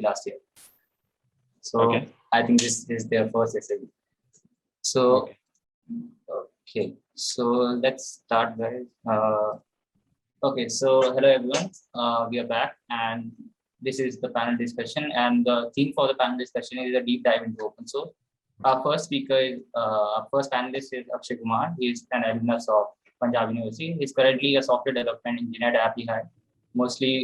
last year. So Okay. I think this is their first SLB. So okay, so let's start, guys. Okay, so hello everyone. We are back, and this is the panel discussion. And the theme for the panel discussion is a deep dive into open source. Our first speaker is our first panelist is Akshay Kumar. He is an alumnus of Punjab University. He's currently a software development engineer at Appy High, mostly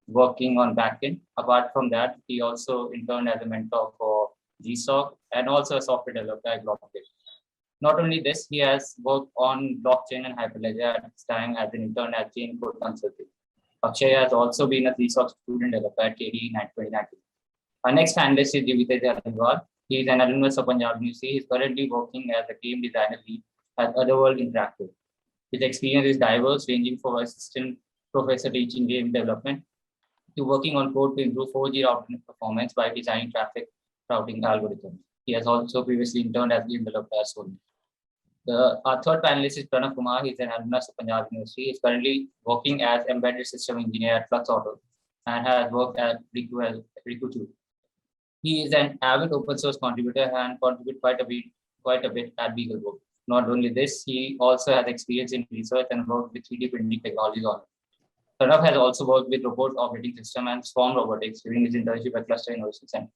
working on backend. Apart from that, he also interned as a mentor for GSOC and also a software developer at Blockbit. Not only this, he has worked on blockchain and Hyperledger at this time as an intern at Chain Code Consulting. Akshay has also been a GSOC student developer at KDE in 2019. Our next panelist is Divitesh Agarwal. He is an alumnus of Punjab University. He is currently working as a game designer lead at Otherworld Interactive. His experience is diverse, ranging from assistant professor teaching game development to working on code to improve 4G routing performance by designing traffic routing algorithms. He has also previously interned as game developer at Sony. Our third panelist is Pranav Kumar. He's an alumnus of Punjab University. He's currently working as embedded system engineer at Flux Auto and has worked at Riku 2. He is an avid open source contributor and contributes quite a bit at BeagleBook. Not only this, he also has experience in research and worked with 3D printing technologies on it. Pranav has also worked with robot operating system and Swarm Robotics during his internship at Cluster Innovation Center.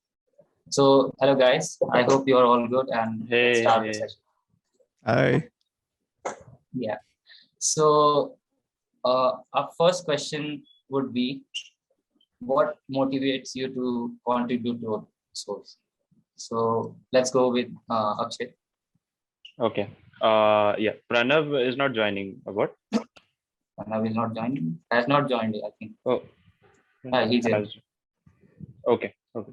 So, hello guys. I hope you are all good and let's start the session. Hi. Yeah. So, our first question would be, what motivates you to contribute to open source? So, let's go with Akshay. Okay. Yeah. Pranav is not joining. What? Pranav is not joining. Has not joined, I think. Oh. He's in. Okay. Okay.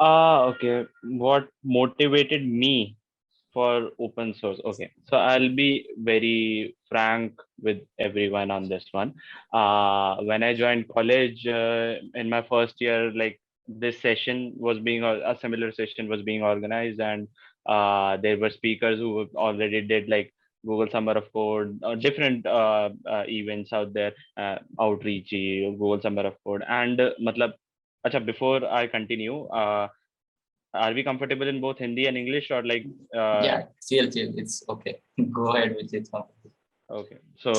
Okay. What motivated me for open source? Okay, so I'll be very frank with everyone on this one. When I joined college in my first year, like this session was being a similar session was being organized, and there were speakers who already did like Google Summer of Code, different events out there, outreach, Google Summer of Code, and matlab, acha, before I continue, are we comfortable in both Hindi and English, or like? Yeah, chill. It's okay. Go ahead with it. Okay, so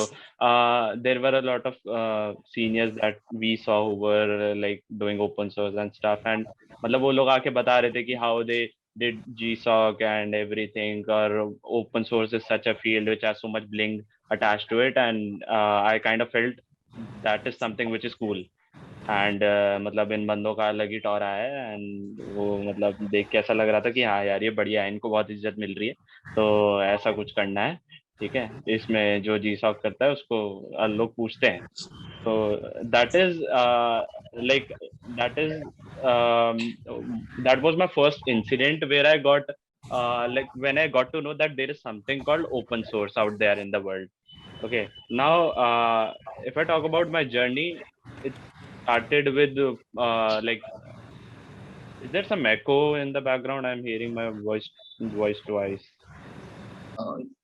there were a lot of seniors that we saw who were like doing open source and stuff, and मतलब वो लोग आके बता रहे थे कि how they did GSOC and everything, or open source is such a field which has so much bling attached to it, and I kind of felt that is something which is cool. And मतलब इन बंदों का अलग ही टॉरा है, and वो मतलब देख के ऐसा लग रहा था कि हाँ यार ये बढ़िया है, इनको बहुत इज्जत मिल रही है, तो ऐसा कुछ करना है, ठीक है, इसमें जो जी सॉक करता है उसको लोग पूछते हैं. तो that is like that was my first incident where I got like when I got to know that there is something called open source out there in the world. Okay, now if I talk about my journey, it started with like, is there some echo in the background? I'm hearing my voice twice.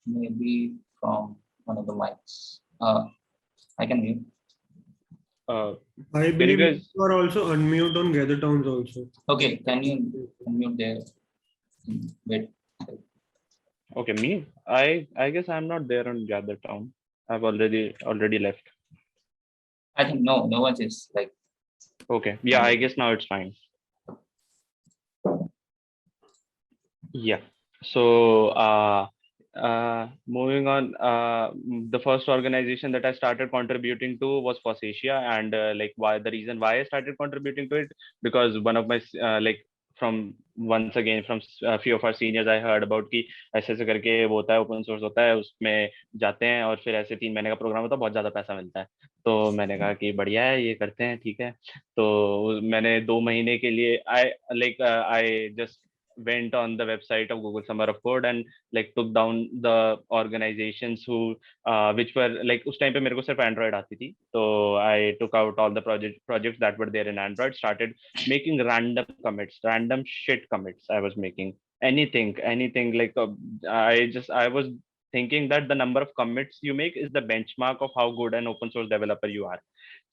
Maybe from one of the mics. I can mute. I believe you are also unmute on Gather Towns also. Okay, can you unmute there? Wait. Okay, me? I guess I'm not there on Gather Town. I've already left. I think no one is like. Okay, yeah, I guess now it's fine. Yeah. So moving on, the first organization that I started contributing to was Fossacia, and like the reason why I started contributing to it, because one of my like once again from a few of our seniors I heard about कि ऐसे करके वो होता है, open source होता है, उसमें जाते हैं और फिर ऐसे 3 महीने का प्रोग्राम होता है, बहुत ज्यादा पैसा मिलता है. तो मैंने कहा कि बढ़िया है, ये करते हैं, ठीक है. तो मैंने 2 महीने के लिए I just went on the website of Google Summer of Code and like took down the organizations who which were like, उस टाइम पे मेरे को सिर्फ Android आती थी, तो I took out all the projects that were there in Android, started making random commits, random shit commits. I was making anything like I was thinking that the number of commits you make is the benchmark of how good an open source developer you are.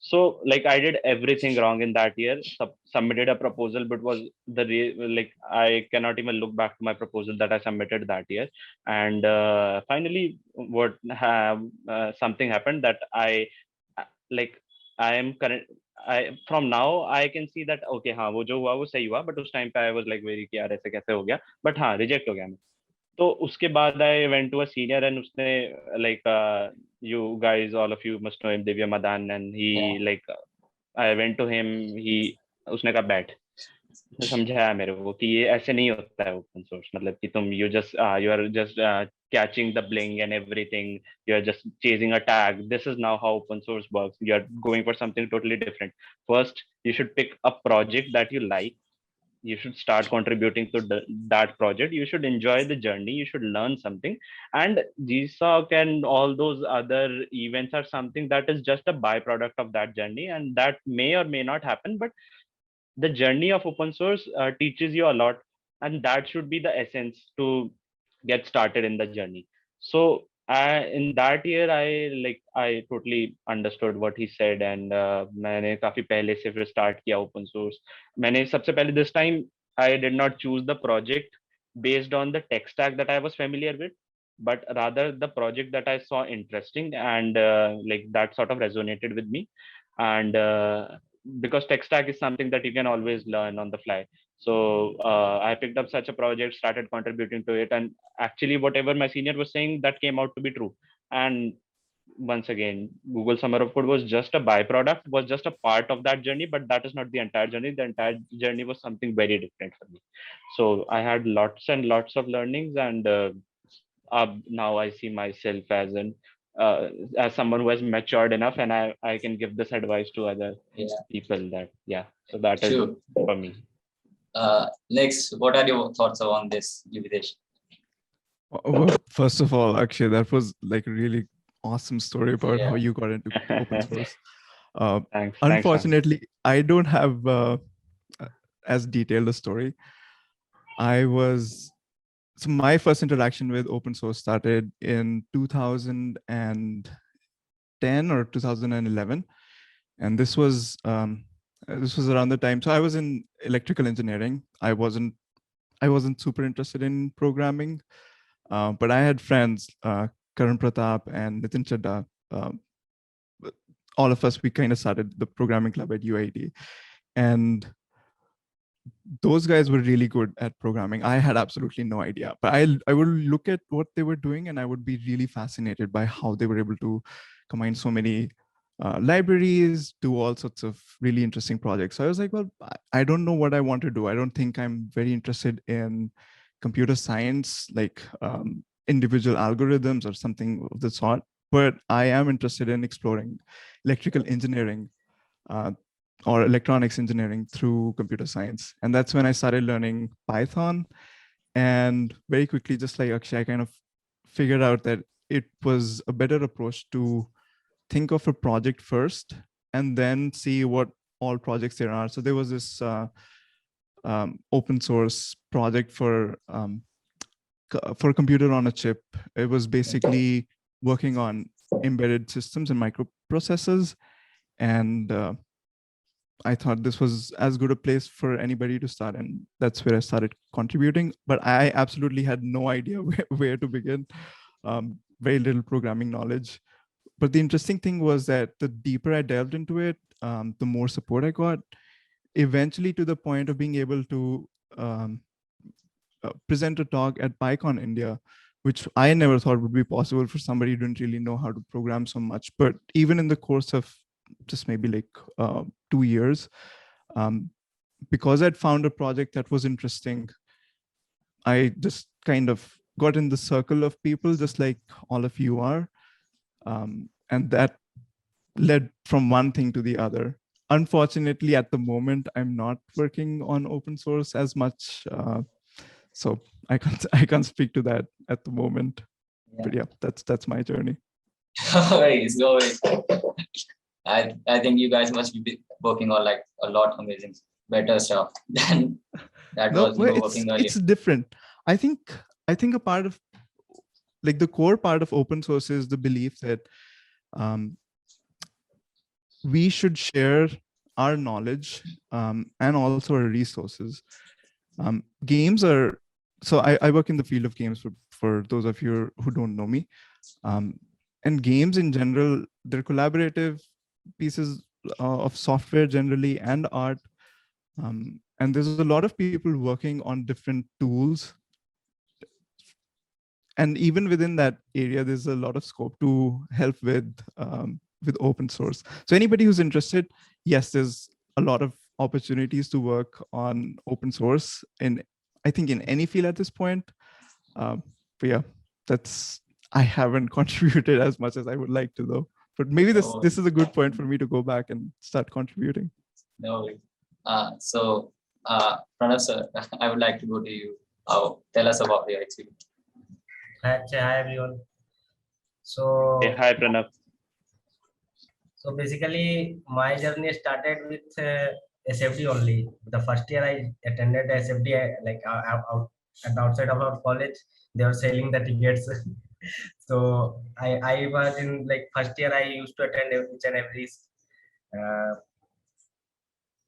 So like I did everything wrong in that year. Submitted a proposal, but was like I cannot even look back to my proposal that I submitted that year. And finally, something happened that like I am current. I from now I can see that okay हाँ वो जो हुआ वो सही हुआ, but उस time पे I was like very कि यार ऐसे कैसे हो गया, but हाँ reject हो गया मैं. तो उसके बाद I went to a senior and उसने like you guys all of you must know him Divya Madan, and he Yeah. like I went to him. उसने कहा बैठ. उसने समझाया मेरे को कि ये ऐसे नहीं होता है ओपन सोर्स, मतलब कि तुम you are just catching the bling and everything, you are just chasing a tag. This is now how open source works. You are going for something totally different. First you should pick a project that you like. You should start contributing to that project. You should enjoy the journey. You should learn something. And GSOC and all those other events are something that is just a byproduct of that journey, and that may or may not happen. But the journey of open source teaches you a lot, and that should be the essence to get started in the journey. So in that year I totally understood what he said, and मैंने काफी पहले से फिर start किया open source. मैंने सबसे पहले this time I did not choose the project based on the tech stack that I was familiar with, but rather the project that I saw interesting, and like that sort of resonated with me. And because tech stack is something that you can always learn on the fly. So I picked up such a project, started contributing to it, and actually whatever my senior was saying, that came out to be true. And once again, Google Summer of Code was just a byproduct, was just a part of that journey, but that is not the entire journey. The entire journey was something very different for me. So I had lots and lots of learnings, and now I see myself as someone who has matured enough, and I can give this advice to other people that so that is Sure. for me. Next, what are your thoughts on this, Yuvidesh? Well, first of all, Akshay, that was like a really awesome story about how you got into open source. Thanks. Unfortunately, I don't have as detailed a story. So my first interaction with open source started in 2010 or 2011, and this was around the time. So I was in electrical engineering. I wasn't super interested in programming, but I had friends, Karan Pratap and Nitin Chadda. All of us, we kind of started the programming club at UIT, and those guys were really good at programming. I had absolutely no idea, but I would look at what they were doing, and I would be really fascinated by how they were able to combine so many libraries, do all sorts of really interesting projects. So I was like, well, I don't know what I want to do. I don't think I'm very interested in computer science, like individual algorithms or something of the sort, but I am interested in exploring electrical engineering or electronics engineering through computer science. And that's when I started learning Python. And very quickly, just like Akshay, I kind of figured out that it was a better approach to think of a project first and then see what all projects there are. So there was this open source project for computer on a chip. It was basically working on embedded systems and microprocessors. And I thought this was as good a place for anybody to start. And that's where I started contributing. But I absolutely had no idea where to begin. Very little programming knowledge. But the interesting thing was that the deeper I delved into it, the more support I got, eventually to the point of being able to present a talk at PyCon India, which I never thought would be possible for somebody who didn't really know how to program so much. But even in the course of just maybe like 2 years, because I'd found a project that was interesting, I just kind of got in the circle of people, just like all of you are. And that led from one thing to the other. Unfortunately, at the moment, I'm not working on open source as much. So I can't speak to that at the moment. But yeah, that's my journey. It's going. I think you guys must be working on like a lot amazing, better stuff than that was working earlier. It's different. I think a part of like the core part of open source is the belief that we should share our knowledge and also our resources. Games are, so I work in the field of games for those of you who don't know me. And games in general, they're collaborative pieces of software generally and art. And there's a lot of people working on different tools. And even within that area, there's a lot of scope to help with open source. So anybody who's interested, yes, there's a lot of opportunities to work on open source I think in any field at this point. But yeah, I haven't contributed as much as I would like to though. But maybe this is a good point for me to go back and start contributing. No. So Pranav sir, I would like to go to you. Tell us about your experience. Hi everyone. So Hey, hi Pranav. So basically, my journey started with SFD only. The first year I attended SFD, out at the outside of our college, they were selling the tickets. So I was in like first year. I used to attend each and every uh,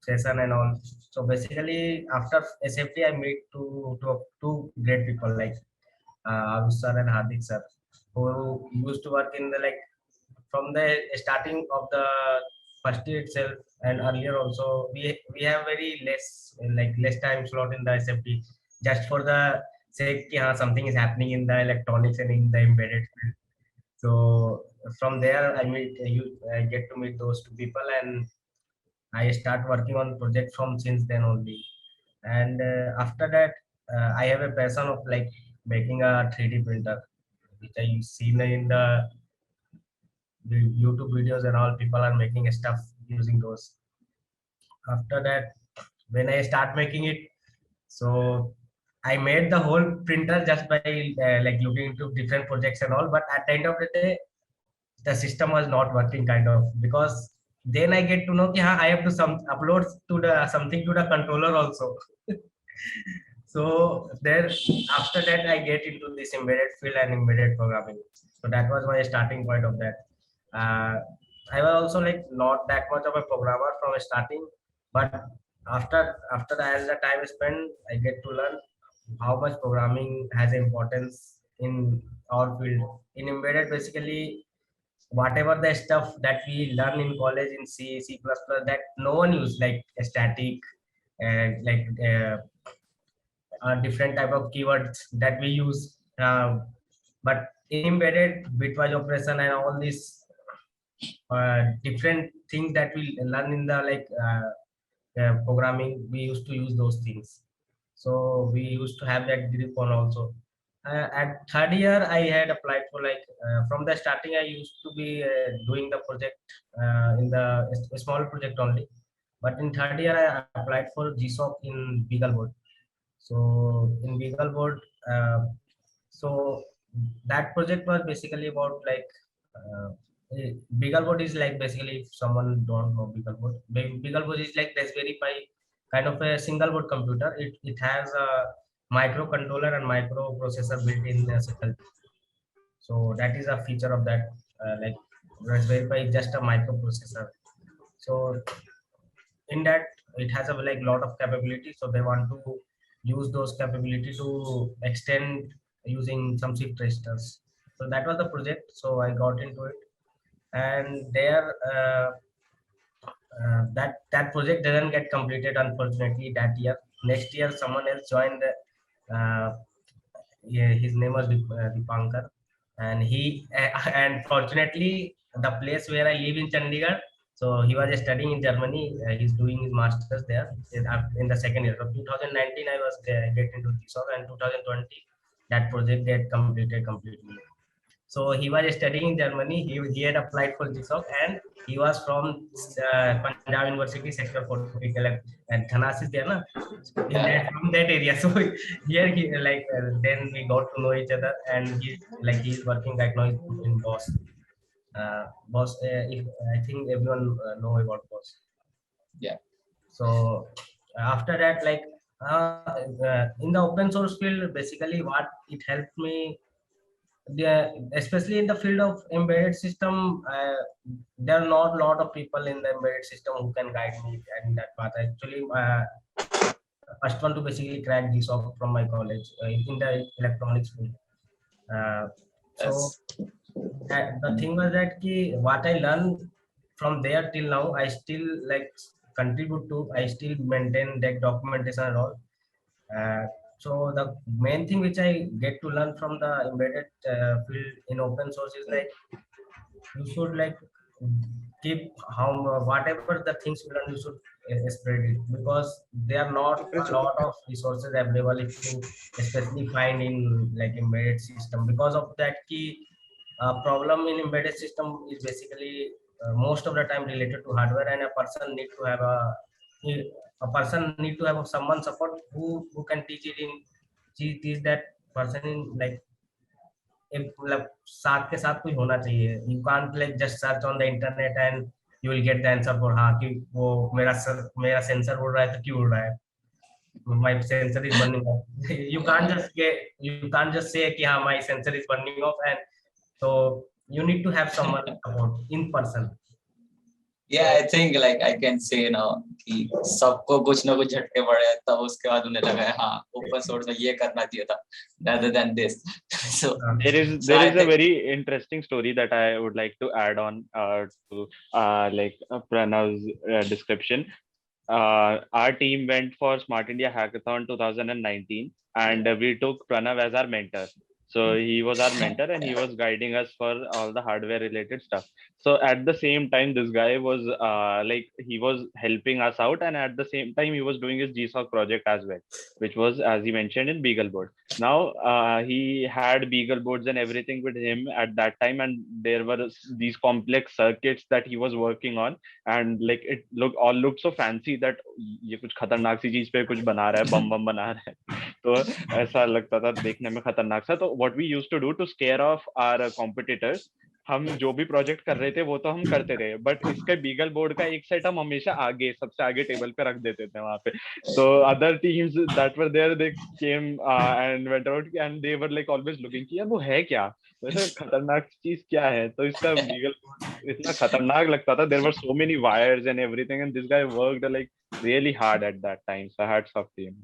session and all. So basically, after SFD, I meet two great people like Arush sir and Hardik sir, who used to work in the from the starting of the first year itself and earlier also. We have very less time slot in the SFT just for the sake something is happening in the electronics and in the embedded field. So from there I get to meet those two people, and I start working on project from since then only. And after that, I have a passion of making a 3D printer, which I seen in the YouTube videos and all. People are making stuff using those. After that, when I start making it, so I made the whole printer just by looking into different projects and all. But at the end of the day, the system was not working kind of, because then I get to know that I have to upload to the something to the controller also. So there, after that, I get into this embedded field and embedded programming. So that was my starting point of that. I was also not that much of a programmer from starting, but after as the time spent, I get to learn how much programming has importance in our field. In embedded, basically, whatever the stuff that we learn in college in C++, that no one use, like static and different type of keywords that we use. But in embedded, bitwise operation and all these different things that we learn in the programming, we used to use those things. So we used to have that grip on also. At third year, I had applied for from the starting, I used to be doing the project in the a small project only. But in third year, I applied for GSOC in Beagleboard. So in Beagleboard, so that project was basically about Beagleboard is basically, if someone don't know Beagleboard, Beagleboard is like Raspberry Pi kind of a single board computer. It has a microcontroller and microprocessor built in as well. So that is a feature of that. Raspberry Pi is just a microprocessor. So in that, it has a lot of capability. So they want to use those capability to extend using some shift registers. So that was the project. So I got into it, and there that project doesn't get completed, unfortunately, that year. Next year, someone else joined. Yeah, his name was Dipankar, and and fortunately, the place where I live in Chandigarh. So he was studying in Germany. He's doing his masters there in the second year. So 2019, I was get into GSOC, and 2020 that project get completed completely. So he was studying in Germany. He had applied for GSOC, and he was from Punjab University Sector 40, and Thanas is there, na? From that area. So here then we got to know each other, and he's working right now in Boss. If I think everyone know about Boss. Yeah. So after that, in the open source field, basically what it helped me especially in the field of embedded system, there are not a lot of people in the embedded system who can guide me in that path. Actually, first one to basically crack this off from my college in the electronics field. So the thing was that what I learned from there till now, I still like contribute to. I still maintain that documentation and all. Uh, so the main thing which I get to learn from the embedded field in open source is like you should like keep how whatever the things you learn you should spread it, because there are not a lot of resources available if you especially find in like embedded system. Because of that key problem in embedded system is basically most of the time related to hardware, and a person need to have someone support who can teach that person in like एक मतलब साथ के साथ कोई होना चाहिए. You can't like just search on the internet and you will get the answer for हाँ कि वो मेरा सेंसर उड़ रहा है तो क्यों उड़ रहा है, my sensor is burning off. You can't just say कि हाँ my sensor is burning off, and so you need to have someone support in person. Yeah, I think like I can say now कि सबको कुछ ना कुछ झटके पड़े हैं, तब उसके बाद उन्हें लगा है हाँ ओपन सोर्स में ये करना चाहिए था rather than this. So there is I a think- very interesting story that I would like to add on to Pranav's description. Our team went for Smart India Hackathon 2019, and we took Pranav as our mentor. So he was our mentor, and he was guiding us for all the hardware related stuff. So at the same time, this guy was he was helping us out, and at the same time he was doing his GSOC project as well, which was, as he mentioned, in BeagleBoard. Now he had BeagleBoards and everything with him at that time, and there were these complex circuits that he was working on, and like it looked so fancy that ये कुछ खतरनाक सी चीज पे कुछ बना रहा है, बम बम बना रहा है, तो ऐसा लगता था देखने में खतरनाक सा. तो what we used to do to scare off our competitors, हम जो भी प्रोजेक्ट कर रहे थे वो तो हम करते थे, बट इसके बीगल बोर्ड का एक सेट हम हमेशा आगे सबसे आगे टेबल पे रख देते थे वहां पे. So other teams that were there, they came and went out, and they were like always looking कि यार वो है क्या, वैसे खतरनाक चीज क्या है. तो इसका बीगल इतना खतरनाक लगता था. There were so many wires and everything, and this guy worked like really hard at that time. So hats off to him.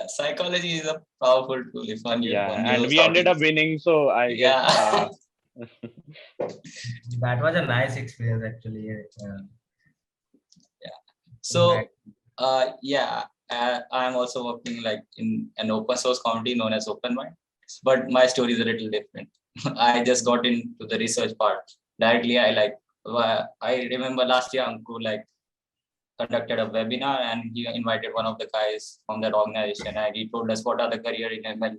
Psychology is a powerful tool if one And we ended up winning, so I guess That was a nice experience actually. So I'm also working like in an open source community known as OpenMind, but my story is a little different. I just got into the research part directly. I remember last year Anku like conducted a webinar, and he invited one of the guys from that organization, and he told us what are the career in ML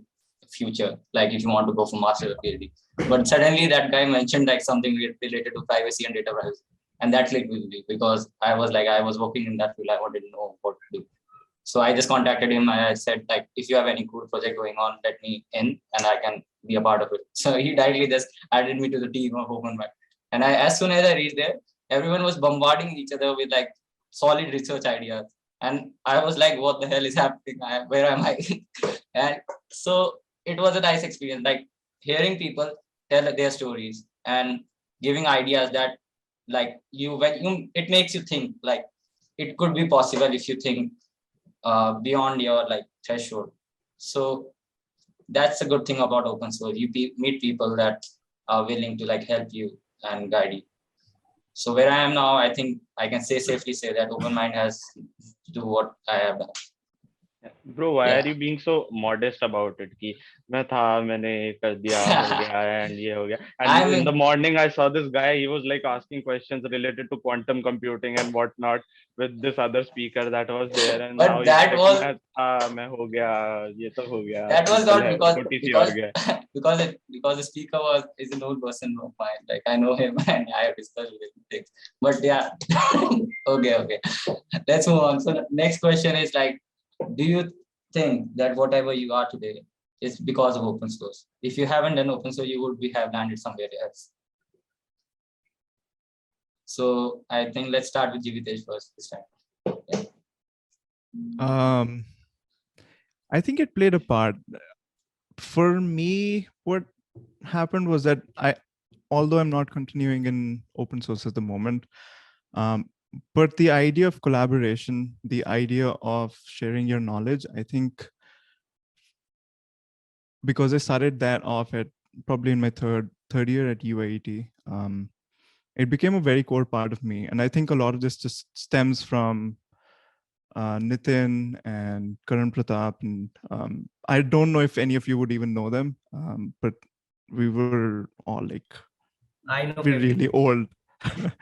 future, like if you want to go for master or PhD. But suddenly that guy mentioned like something related to privacy and data privacy, and that clicked with me because I was working in that field. I wanted to know what to do. So I just contacted him and I said like, if you have any cool project going on, let me in and I can be a part of it. So he directly just added me to the team of OpenMind. And as soon as I reached there, everyone was bombarding each other with like solid research ideas. And I was like, what the hell is happening? Where am I? And so it was a nice experience, like hearing people tell their stories and giving ideas that like it makes you think like it could be possible if you think beyond your like threshold. So that's a good thing about open source. You meet people that are willing to like help you and guide you. So where I am now, I think I can safely say that OpenMind has to do what I have done. Bro, why are you being so modest about it? कि मैं था, मैंने कर दिया, हो गया, and ये हो गया. And in the morning, I saw this guy. He was like asking questions related to quantum computing and whatnot with this other speaker that was there. And but now that like, was मैं हो गया, ये तो हो गया. That was not because the speaker is an old person of mine. Like I know him and I have discussed with him things. But yeah, okay. Let's move on. So the next question is like, do you think that whatever you are today is because of open source? If you haven't done open source, you would have landed somewhere else. So I think let's start with Jivitesh first this time. I think it played a part. For me, what happened was that although I'm not continuing in open source at the moment, but the idea of collaboration, the idea of sharing your knowledge, I think because I started that off at probably in my third year at UIET, it became a very core part of me. And I think a lot of this just stems from Nitin and Karan Pratap. And I don't know if any of you would even know them, but we were all like, I know we're KP. really old.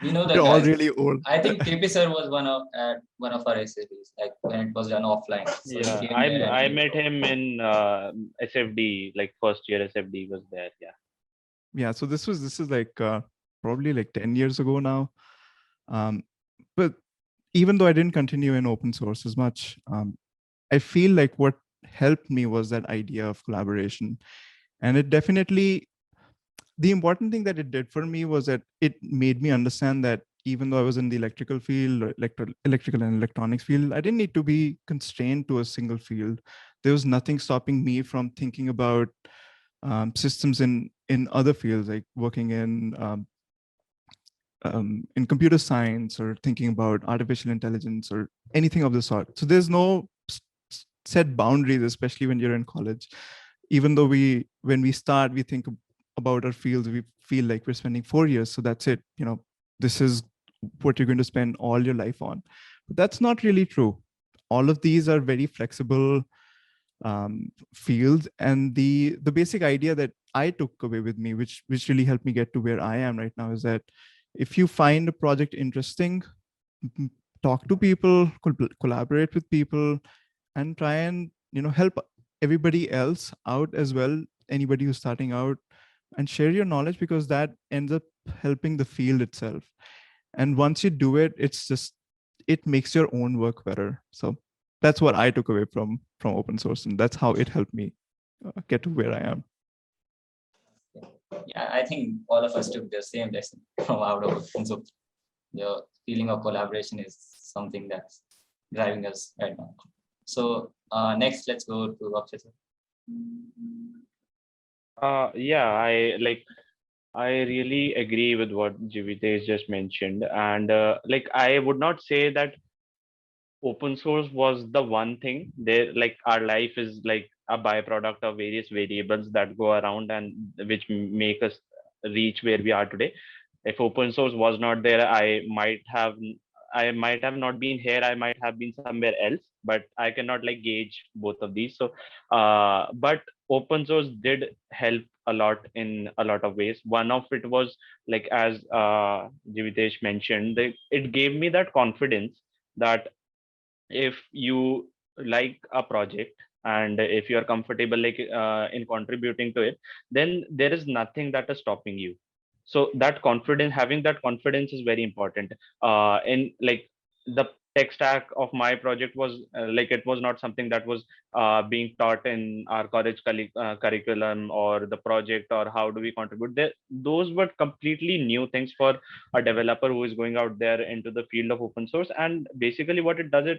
We know the We're all guys. really old. I think KP sir was one of our SABs, like when it was done offline. So he Yeah, came there and I he- met him in SFD, like first year SFD was there. Yeah. Yeah, so this is like probably like 10 years ago now. But even though I didn't continue in open source as much, I feel like what helped me was that idea of collaboration. And it definitely, the important thing that it did for me was that it made me understand that even though I was in the electrical field, or electrical and electronics field, I didn't need to be constrained to a single field. There was nothing stopping me from thinking about systems in other fields, like working in computer science or thinking about artificial intelligence or anything of the sort. So there's no set boundaries, especially when you're in college. Even though when we start, we think about our fields, we feel like we're spending 4 years. So that's it. This is what you're going to spend all your life on. But that's not really true. All of these are very flexible fields. And the basic idea that I took away with me, which really helped me get to where I am right now, is that if you find a project interesting, talk to people, collaborate with people, and try and help everybody else out as well, anybody who's starting out, and share your knowledge, because that ends up helping the field itself. And once you do it, it makes your own work better. So that's what I took away from open source, and that's how it helped me get to where I am. Yeah, I think all of us took the same lesson from out of open source. The feeling of collaboration is something that's driving us right now. So next, let's go to Raksha sir. Yeah, I really agree with what Jivitesh just mentioned, and like I would not say that open source was the one thing. There, like our life is like a byproduct of various variables that go around and which make us reach where we are today. If open source was not there, I might have not been here. I might have been somewhere else, but I cannot like gauge both of these. So but open source did help a lot in a lot of ways. One of it was, like, as Jivitesh mentioned, it gave me that confidence that if you like a project and if you are comfortable like in contributing to it, then there is nothing that is stopping you. So that confidence, having that confidence is very important. In like the tech stack of my project was like it was not something that was being taught in our college curriculum or the project or how do we contribute there. Those were completely new things for a developer who is going out there into the field of open source. And basically what it does,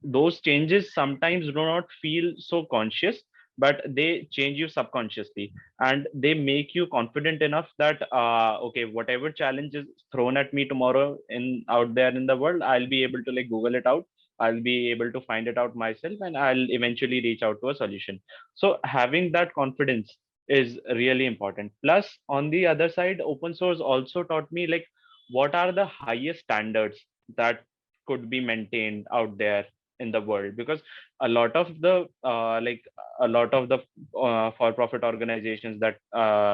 those changes sometimes do not feel so conscious, but they change you subconsciously, and they make you confident enough that okay, whatever challenge is thrown at me tomorrow in out there in the world, I'll be able to like Google it out. I'll be able to find it out myself, and I'll eventually reach out to a solution. So having that confidence is really important. Plus, on the other side, open source also taught me like what are the highest standards that could be maintained out there in the world, because a lot of the for profit organizations that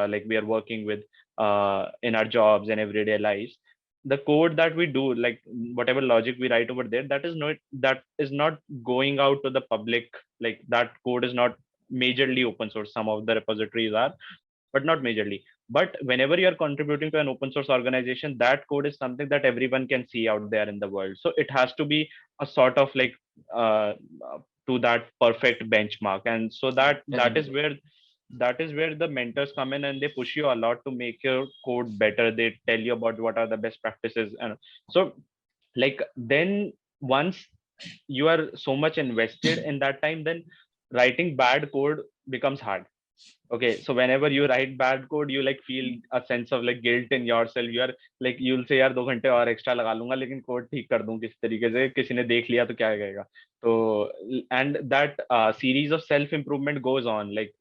like we are working with in our jobs and everyday lives, the code that we do, like whatever logic we write over there, that is not going out to the public. Like that code is not majorly open source. Some of the repositories are, but not majorly. But whenever you are contributing to an open source organization, that code is something that everyone can see out there in the world. So it has to be a sort of like uh, to that perfect benchmark. And so that is where the mentors come in, and they push you a lot to make your code better. They tell you about what are the best practices. And so like then once you are so much invested in that time, then writing bad code becomes hard. Okay, so whenever you write bad code, you like feel a sense of like guilt in yourself. You are like, you'll say यार 2 घंटे और extra लगा लूंगा लेकिन code ठीक कर दूं किस तरीके से, किसी ने देख लिया तो क्या कहेगा. तो and that series of self improvement goes on. Like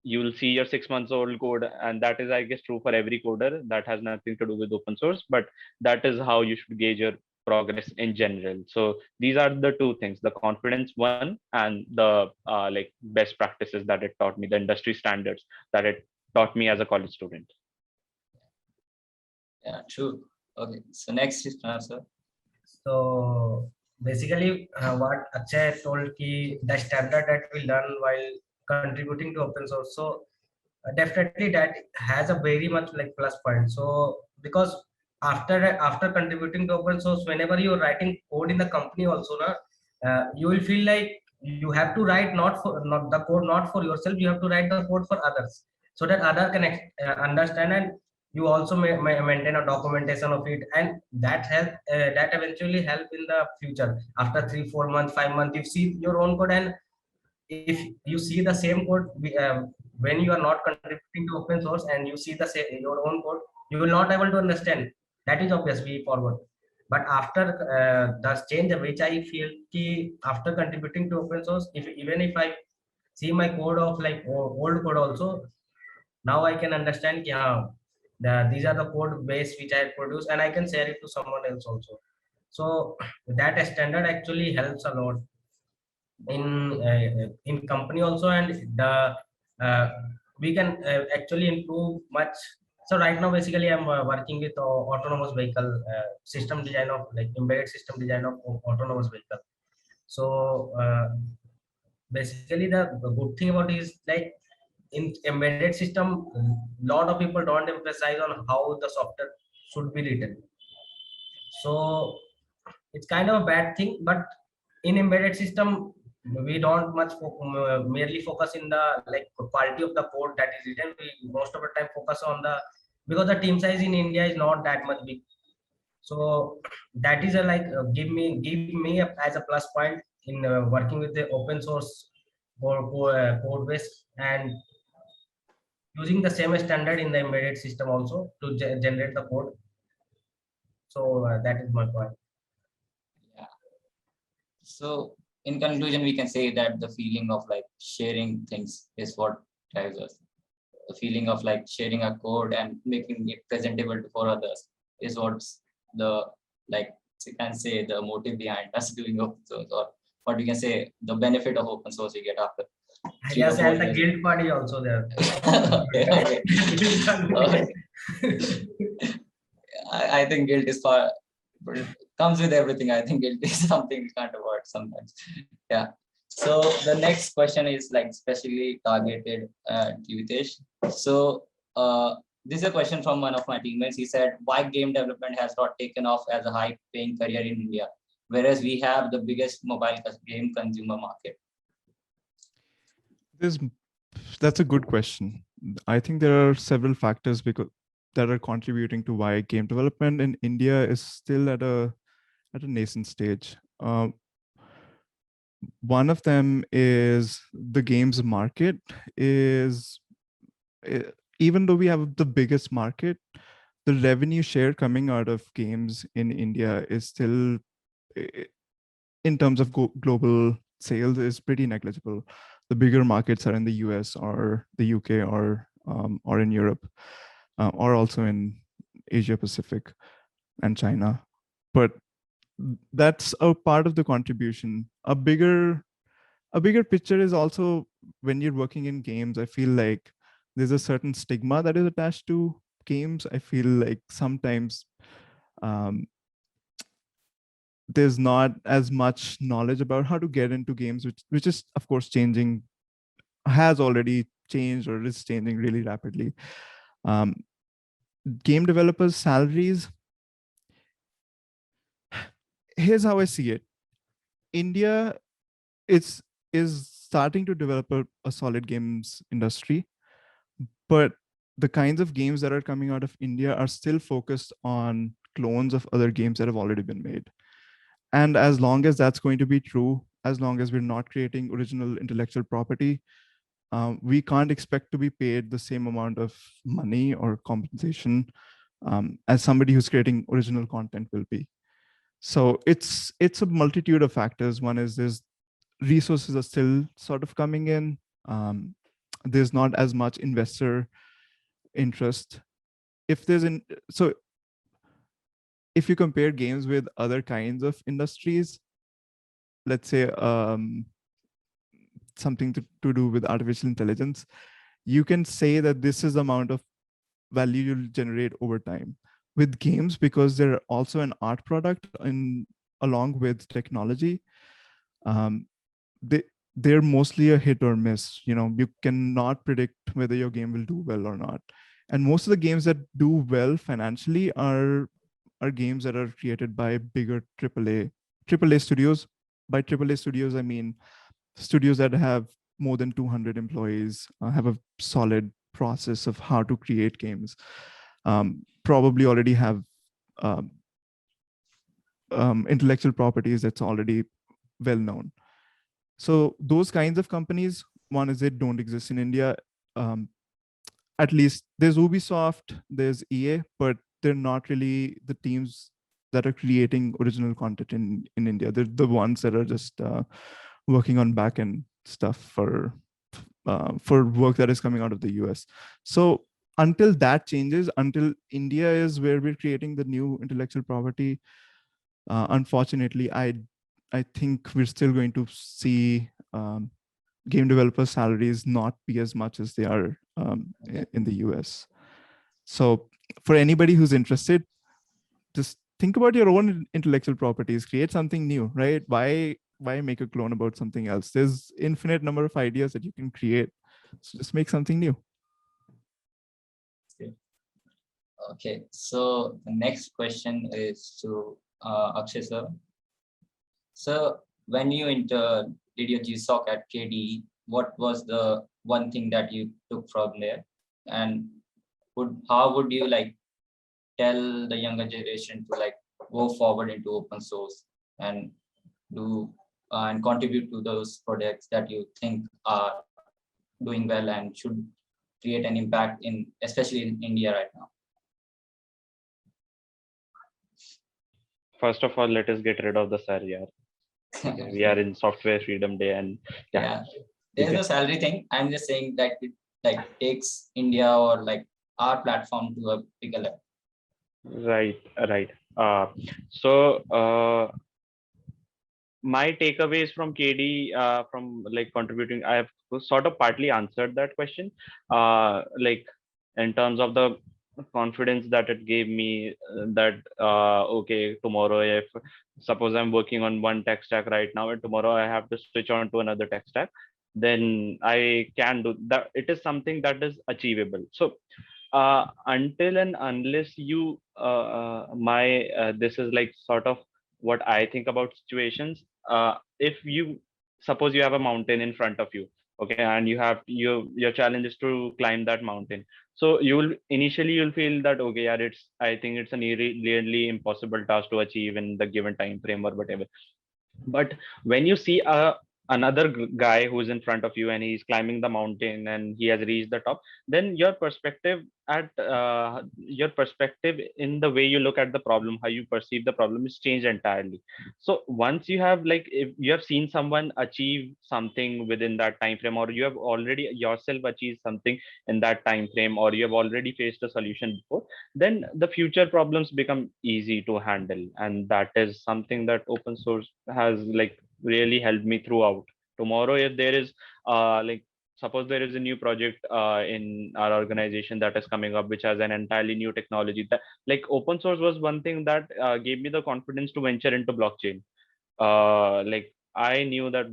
you'll see your 6 months old code, and that is, I guess, true for every coder. That has nothing to do with open source, but that is how you should gauge your progress in general. So these are the two things: the confidence one, and the like best practices that it taught me, the industry standards that it taught me as a college student. Yeah, true. Okay, so next is sir. So basically, what Akshay told ki the standard that we learn while contributing to open source. So definitely that has a very much like plus point. So because after contributing to open source, whenever you're writing code in the company also, you will feel like you have to write not the code not for yourself. You have to write the code for others so that other can understand, and you also maintain a documentation of it, and that eventually help in the future. After 3 4 months 5 months, you see your own code, and if you see the same code when you are not contributing to open source and you see the same your own code, you will not able to understand. That is obvious way forward. But after the change which I feel ki after contributing to open source, if even if I see my code of like old code also, now I can understand ki, these are the code base which I produce, and I can share it to someone else also. So that standard actually helps a lot in company also, and the uh, we can actually improve much. So right now basically I'm working with autonomous vehicle system design of like embedded system design of autonomous vehicle. So basically the good thing about it is like in embedded system, lot of people don't emphasize on how the software should be written. So it's kind of a bad thing, but in embedded system we don't much merely focus in the like quality of the code that is written. We most of the time focus on the, because the team size in India is not that much big. So that is a like give me as a plus point in working with the open source code base, and using the same standard in the embedded system also to generate the code. So that is my point. Yeah. So in conclusion, we can say that the feeling of like sharing things is what drives us. The feeling of like sharing a code and making it presentable for others is what's the, like you can say, the motive behind us doing open source, or what we can say the benefit of open source we get after. Yes, and the guilt party also there. Okay. I think guilt is far, but it comes with everything. I think guilt is something we can't avoid sometimes. Yeah. So the next question is like specially targeted to Hitesh. So this is a question from one of my teammates. He said, why game development has not taken off as a high paying career in India, whereas we have the biggest mobile game consumer market? That's a good question. I think there are several factors that are contributing to why game development in India is still at a nascent stage. One of them is the games market is, even though we have the biggest market, the revenue share coming out of games in India is still, in terms of global sales, is pretty negligible. The bigger markets are in the US or the UK or in Europe, or also in Asia Pacific and China. But that's a part of the contribution. A bigger picture is also, when you're working in games, I feel like there's a certain stigma that is attached to games. I feel like sometimes there's not as much knowledge about how to get into games, which is of course changing, has already changed or is changing really rapidly. Game developers' salaries, here's how I see it. India is starting to develop a solid games industry, but the kinds of games that are coming out of India are still focused on clones of other games that have already been made. And as long as that's going to be true, as long as we're not creating original intellectual property, we can't expect to be paid the same amount of money or compensation as somebody who's creating original content will be. So it's a multitude of factors. One is there's resources are still sort of coming in. There's not as much investor interest. If there's so if you compare games with other kinds of industries, let's say something to do with artificial intelligence, you can say that this is the amount of value you'll generate over time. With games, because they're also an art product along with technology, they're mostly a hit or miss. You cannot predict whether your game will do well or not. And most of the games that do well financially are games that are created by bigger AAA studios. By AAA studios, I mean studios that have more than 200 employees, have a solid process of how to create games, probably already have intellectual properties that's already well known. So those kinds of companies, one is they don't exist in India. At least there's Ubisoft, there's EA, but they're not really the teams that are creating original content in India. They're the ones that are just working on back-end stuff for work that is coming out of the US. So until that changes, until India is where we're creating the new intellectual property, unfortunately, I think we're still going to see game developer salaries not be as much as they are in the US. So for anybody who's interested, just think about your own intellectual properties, create something new, right? Why make a clone about something else? There's infinite number of ideas that you can create. So just make something new. Okay, so the next question is to Akshay sir. So when you did your GSOC at KD, what was the one thing that you took from there? And how would you tell the younger generation to go forward into open source and do and contribute to those projects that you think are doing well and should create an impact especially in India right now? First of all, let us get rid of the sir. We are in Software Freedom Day, and yeah. There's no salary thing. I'm just saying that it takes India or our platform to a bigger level. Right. So my takeaways from KD, from contributing, I have sort of partly answered that question. In terms of the confidence that it gave me, that okay, tomorrow, if suppose I'm working on one tech stack right now and tomorrow I have to switch on to another tech stack, then I can do that. It is something that is achievable. So until and unless you this is sort of what I think about situations. If you suppose you have a mountain in front of you, okay, and you have your challenge is to climb that mountain. So you'll feel that okay, yeah, I think it's a nearly impossible task to achieve in the given time frame or whatever. But when you see another guy who's in front of you and he's climbing the mountain and he has reached the top, then your perspective in the way you look at the problem, how you perceive the problem, is changed entirely. So once you have if you have seen someone achieve something within that time frame, or you have already yourself achieved something in that time frame, or you have already faced a solution before, then the future problems become easy to handle. And that is something that open source has really helped me throughout. Tomorrow, if there is suppose there is a new project in our organization that is coming up, which has an entirely new technology, that open source was one thing that gave me the confidence to venture into blockchain. I knew that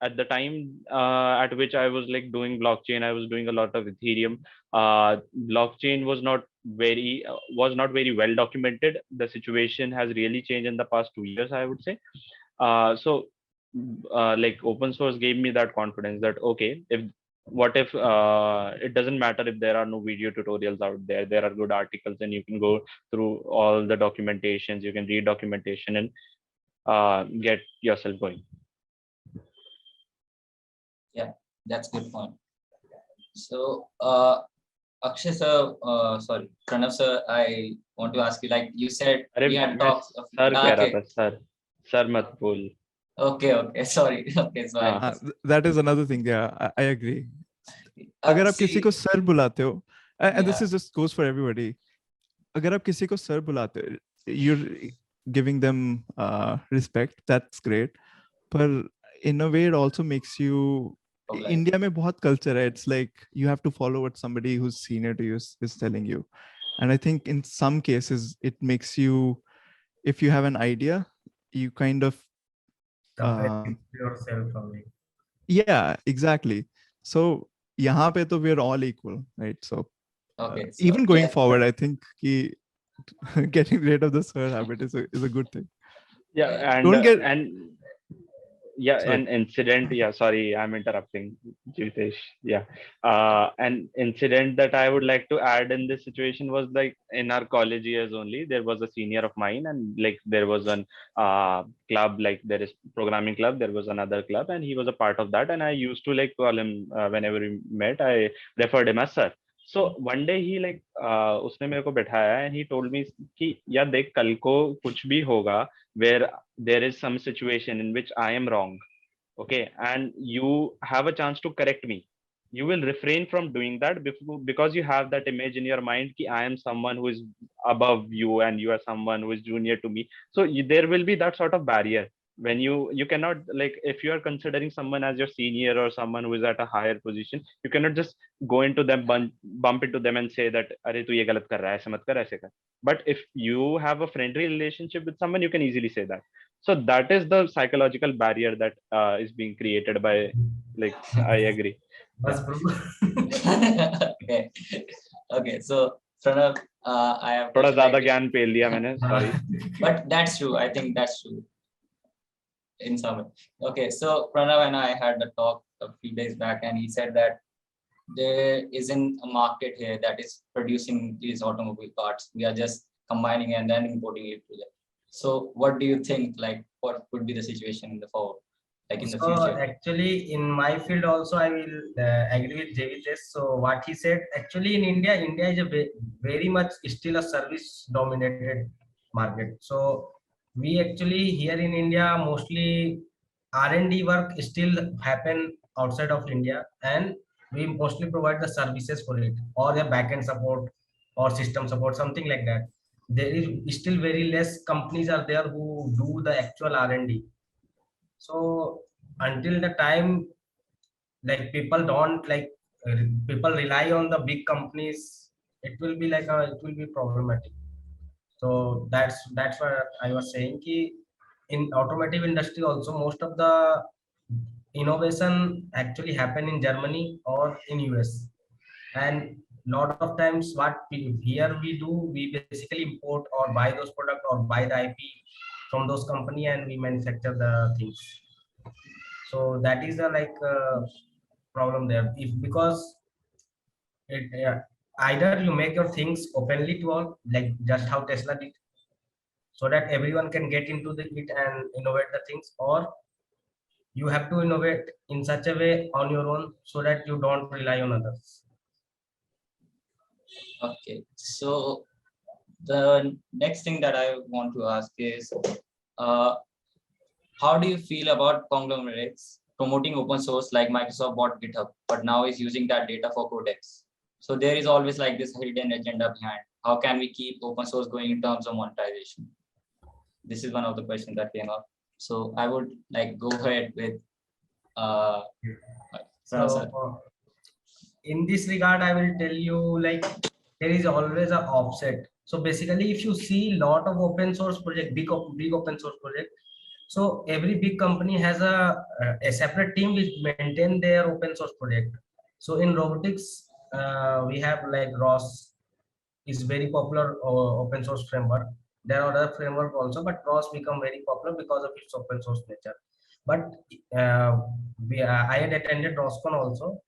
at the time at which I was doing blockchain, I was doing a lot of Ethereum. Blockchain was not very well documented. The situation has really changed in the past 2 years, I would say. So open source gave me that confidence that okay, if it doesn't matter if there are no video tutorials out there, there are good articles and you can go through all the documentations, you can read documentation and get yourself going. Yeah, that's a good point. So, Akshay sir, sorry, Pranav sir, I want to ask you, like you said, अरे we had मैं talks. Sir कह रहा Okay, था, sir मत बोल. okay, sorry, okay, so I हाँ. That is another thing. Yeah, I agree. अगर आप किसी see, को सर बुलाते हो, and this yeah, is just goes for everybody. अगर आप किसी को सर बुलाते हो, you're giving them respect. That's great. पर in a way, it also makes you. obliged. India में बहुत culture है. It's like you have to follow what somebody who's senior to you is telling you, and I think in some cases it makes you, if you have an idea, you kind of Compare yourself only. yeah, exactly. So यहाँ पे तो we're all equal, right? So Okay, so even going yeah, forward, I think कि getting rid of the sir habit is a good thing. Yeah, Don't get yeah, sorry. an incident. Yeah, sorry, I'm interrupting, Jitesh. Yeah, an incident that I would like to add in this situation was like in our college years only. There was a senior of mine, and like there was an club, like there is programming club. There was another club, and he was a part of that. And I used to like call him whenever we met. I referred him as sir. So one day he like उसने मेरे को बैठाया and he told me कि यार देख कल को कुछ भी होगा where there is some situation in which I am wrong, okay, and you have a chance to correct me, you will refrain from doing that because you have that image in your mind ki I am someone who is above you and you are someone who is junior to me. So there will be that sort of barrier when you cannot, like if you are considering someone as your senior or someone who is at a higher position, you cannot just go into them, bump into them and say that अरे तू ये गलत कर रहा है, ऐसे मत कर, ऐसे कर. But if you have a friendly relationship with someone, you can easily say that. So that is the psychological barrier that is being created by, like, I agree. Bas Yeah. bro. okay, okay. So Pranav, I have थोड़ा question ज्यादा like, ज्ञान पेल लिया मैंने, sorry. but that's true. I think that's true in some way. Okay, so Pranav and I had a talk a few days back, and he said that there isn't a market here that is producing these automobile parts. We are just combining and then importing it to them. So what do you think, like what could be the situation in the forward, like in the So future? actually, in my field also, I will agree with JVS. So what he said, actually in India, India is a very much still a service dominated market. So we actually here in India mostly R&D work still happen outside of India, and we mostly provide the services for it or the backend support or system support, something like that. There is still very less companies are there who do the actual R&D. So until the time like people don't like people rely on the big companies, it will be like it will be problematic. So that's what I was saying ki in automotive industry also most of the innovation actually happen in Germany or in US, and lot of times what here we do, we basically import or buy those products or buy the IP from those company and we manufacture the things. So that is a like problem there, if because it either you make your things openly to all, like just how Tesla did, so that everyone can get into it and innovate the things, or you have to innovate in such a way on your own so that you don't rely on others. Okay, so the next thing that I want to ask is, how do you feel about conglomerates promoting open source like Microsoft bought GitHub, but now is using that data for Codex? So there is always like this hidden agenda behind. How can we keep open source going in terms of monetization? This is one of the questions that came up. So I would like go ahead with Pranav sir. So in this regard, I will tell you like there is always an offset. So basically, if you see lot of open source project, big open source project, so every big company has a separate team which maintain their open source project. So in robotics, we have like ROS is very popular open source framework. There are other framework also, but ROS become very popular because of its open source nature. But I had attended ROSCON also.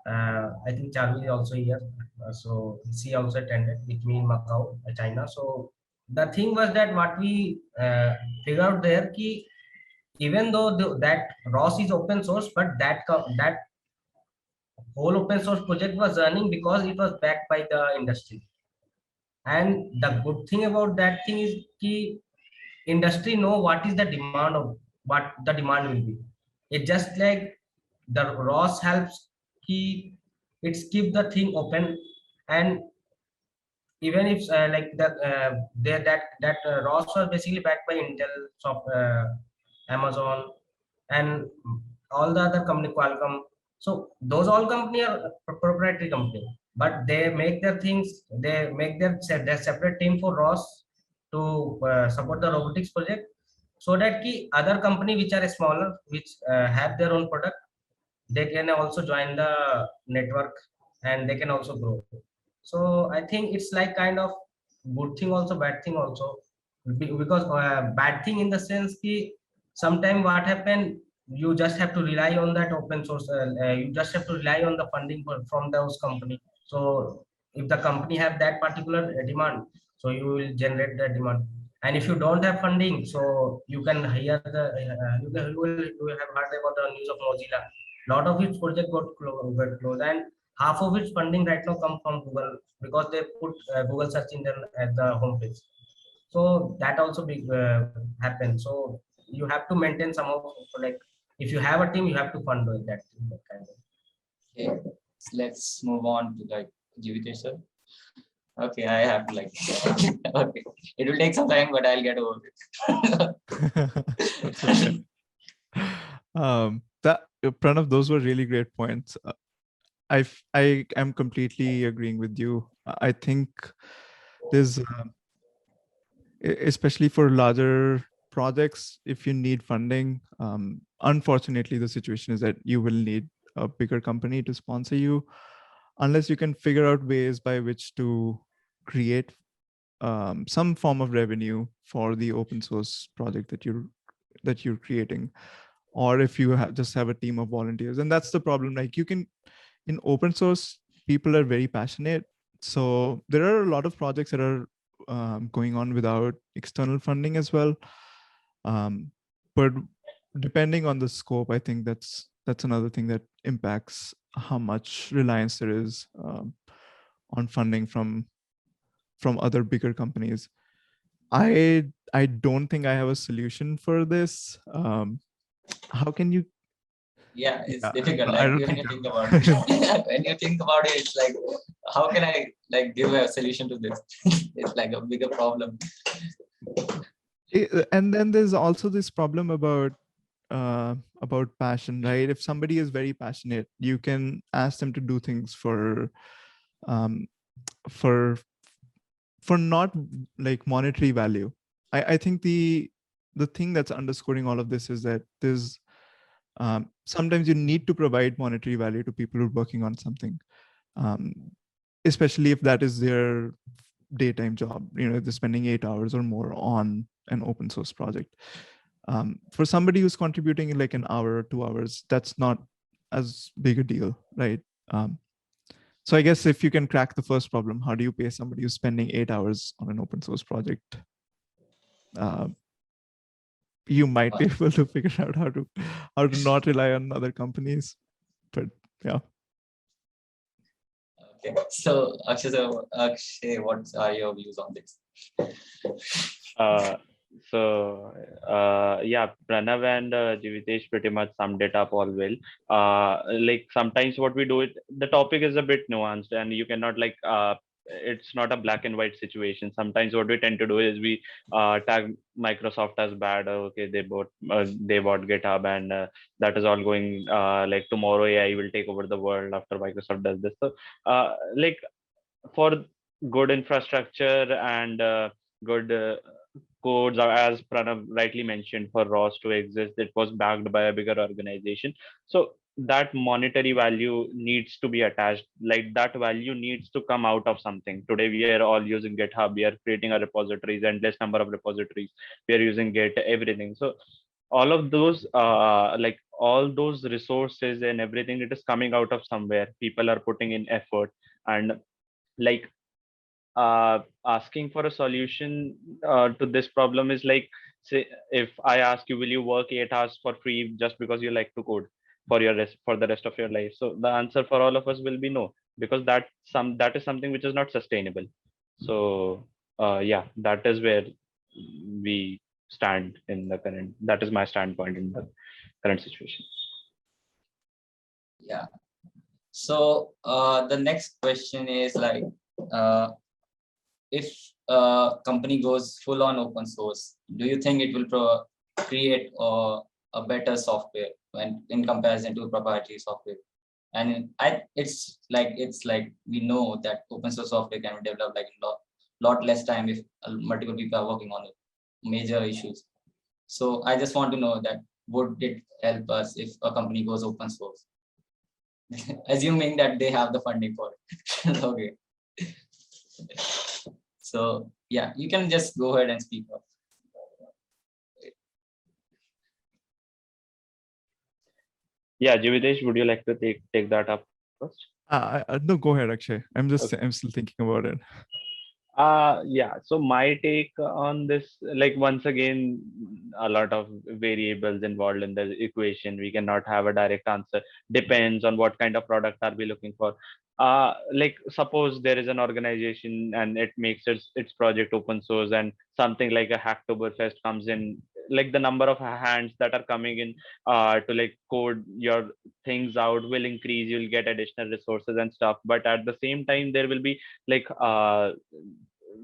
I think Charlie is also here. So she also attended with me in Macau, China. So the thing was that what we figured out there, ki even though that ROS is open source, but that whole open source project was running because it was backed by the industry. And the good thing about that thing is ki industry know what is the demand of what the demand will be. It just like the ROS helps keep it's keep the thing open. And even if like that ROS was basically backed by Intel, Amazon, and all the other company, Qualcomm. So those all company are proprietary company, but they make their things. They make their separate team for ROS to support the robotics project, so that ki other company which are smaller, which have their own product, they can also join the network and they can also grow. So I think it's like kind of good thing also, bad thing also. Because bad thing in the sense ki sometime what happen, you just have to rely on that open source, you just have to rely on the funding from those company. So if the company have that particular demand, so you will generate the demand. And if you don't have funding, so you can hear the you have heard about the news of Mozilla. Lot of its project got closed, and half of its funding right now come from Google, because they put Google search engine at the homepage. So that also big happens. So you have to maintain some of, like, if you have a team, you have to fund that kind of. Okay, so let's move on to like Jivitesh sir. Okay, I have to like okay. It will take some time, but I'll get over That's okay. Pranav, those were really great points. I am completely agreeing with you. I think there's especially for larger projects, if you need funding, unfortunately, the situation is that you will need a bigger company to sponsor you, unless you can figure out ways by which to create some form of revenue for the open source project that you're creating, or if you just have a team of volunteers. And that's the problem. Like, you can, in open source, people are very passionate, so there are a lot of projects that are going on without external funding as well. But depending on the scope, I think that's another thing that impacts how much reliance there is on funding from other bigger companies. I don't think I have a solution for this. How can you? Yeah, it's Yeah, difficult. I Like don't when think you I think will. about it, when you think about it, it's like, how can I like give a solution to this? It's like a bigger problem. And then there's also this problem about passion, right? If somebody is very passionate, you can ask them to do things um, for not like monetary value. I think the thing that's underscoring all of this is that there's sometimes you need to provide monetary value to people who are working on something, especially if that is their daytime job. You know, they're spending 8 hours or more on an open source project. For somebody who's contributing in like an hour or 2 hours, that's not as big a deal, right? So I guess if you can crack the first problem, how do you pay somebody who's spending 8 hours on an open source project? You might be able to figure out how to not rely on other companies. But yeah. Okay, so Akshay, what are your views on this? Yeah, Pranav and Jivitesh pretty much summed it up all well. Like sometimes what we do, the topic is a bit nuanced, and you cannot like it's not a black and white situation. Sometimes what we tend to do is we tag Microsoft as bad. Okay, they bought GitHub, and that is all going like tomorrow AI will take over the world after Microsoft does this. So like for good infrastructure and good codes, as Pranav rightly mentioned, for ROS to exist, it was backed by a bigger organization. So that monetary value needs to be attached. Like that value needs to come out of something. Today we are all using GitHub. We are creating a repositories, endless number of repositories. We are using Git, everything. So all of those, like all those resources and everything, it is coming out of somewhere. People are putting in effort, and like asking for a solution to this problem is like, say if I ask you, will you work 8 hours for free just because you like to code? for the rest of your life? So the answer for all of us will be no, because that is something which is not sustainable. So yeah, that is where we stand in the current. That is my standpoint in the current situation. Yeah. So the next question is like, if a company goes full on open source, do you think it will create a better software when in comparison to proprietary software? And it's like we know that open source software can be developed like in lot less time if multiple people are working on it, major issues. So I just want to know that would it help us if a company goes open source? Assuming that they have the funding for it. Okay. So yeah, you can just go ahead and speak up. Yeah, Jivitesh, would you like to take that up first? No, go ahead, Akshay. I'm still thinking about it. Yeah, so my take on this, like, once again, a lot of variables involved in the equation. We cannot have a direct answer. Depends on what kind of product are we looking for. Like, suppose there is an organization and it makes its project open source, and something like a Hacktoberfest comes in, like the number of hands that are coming in to like code your things out will increase. You'll get additional resources and stuff, but at the same time there will be like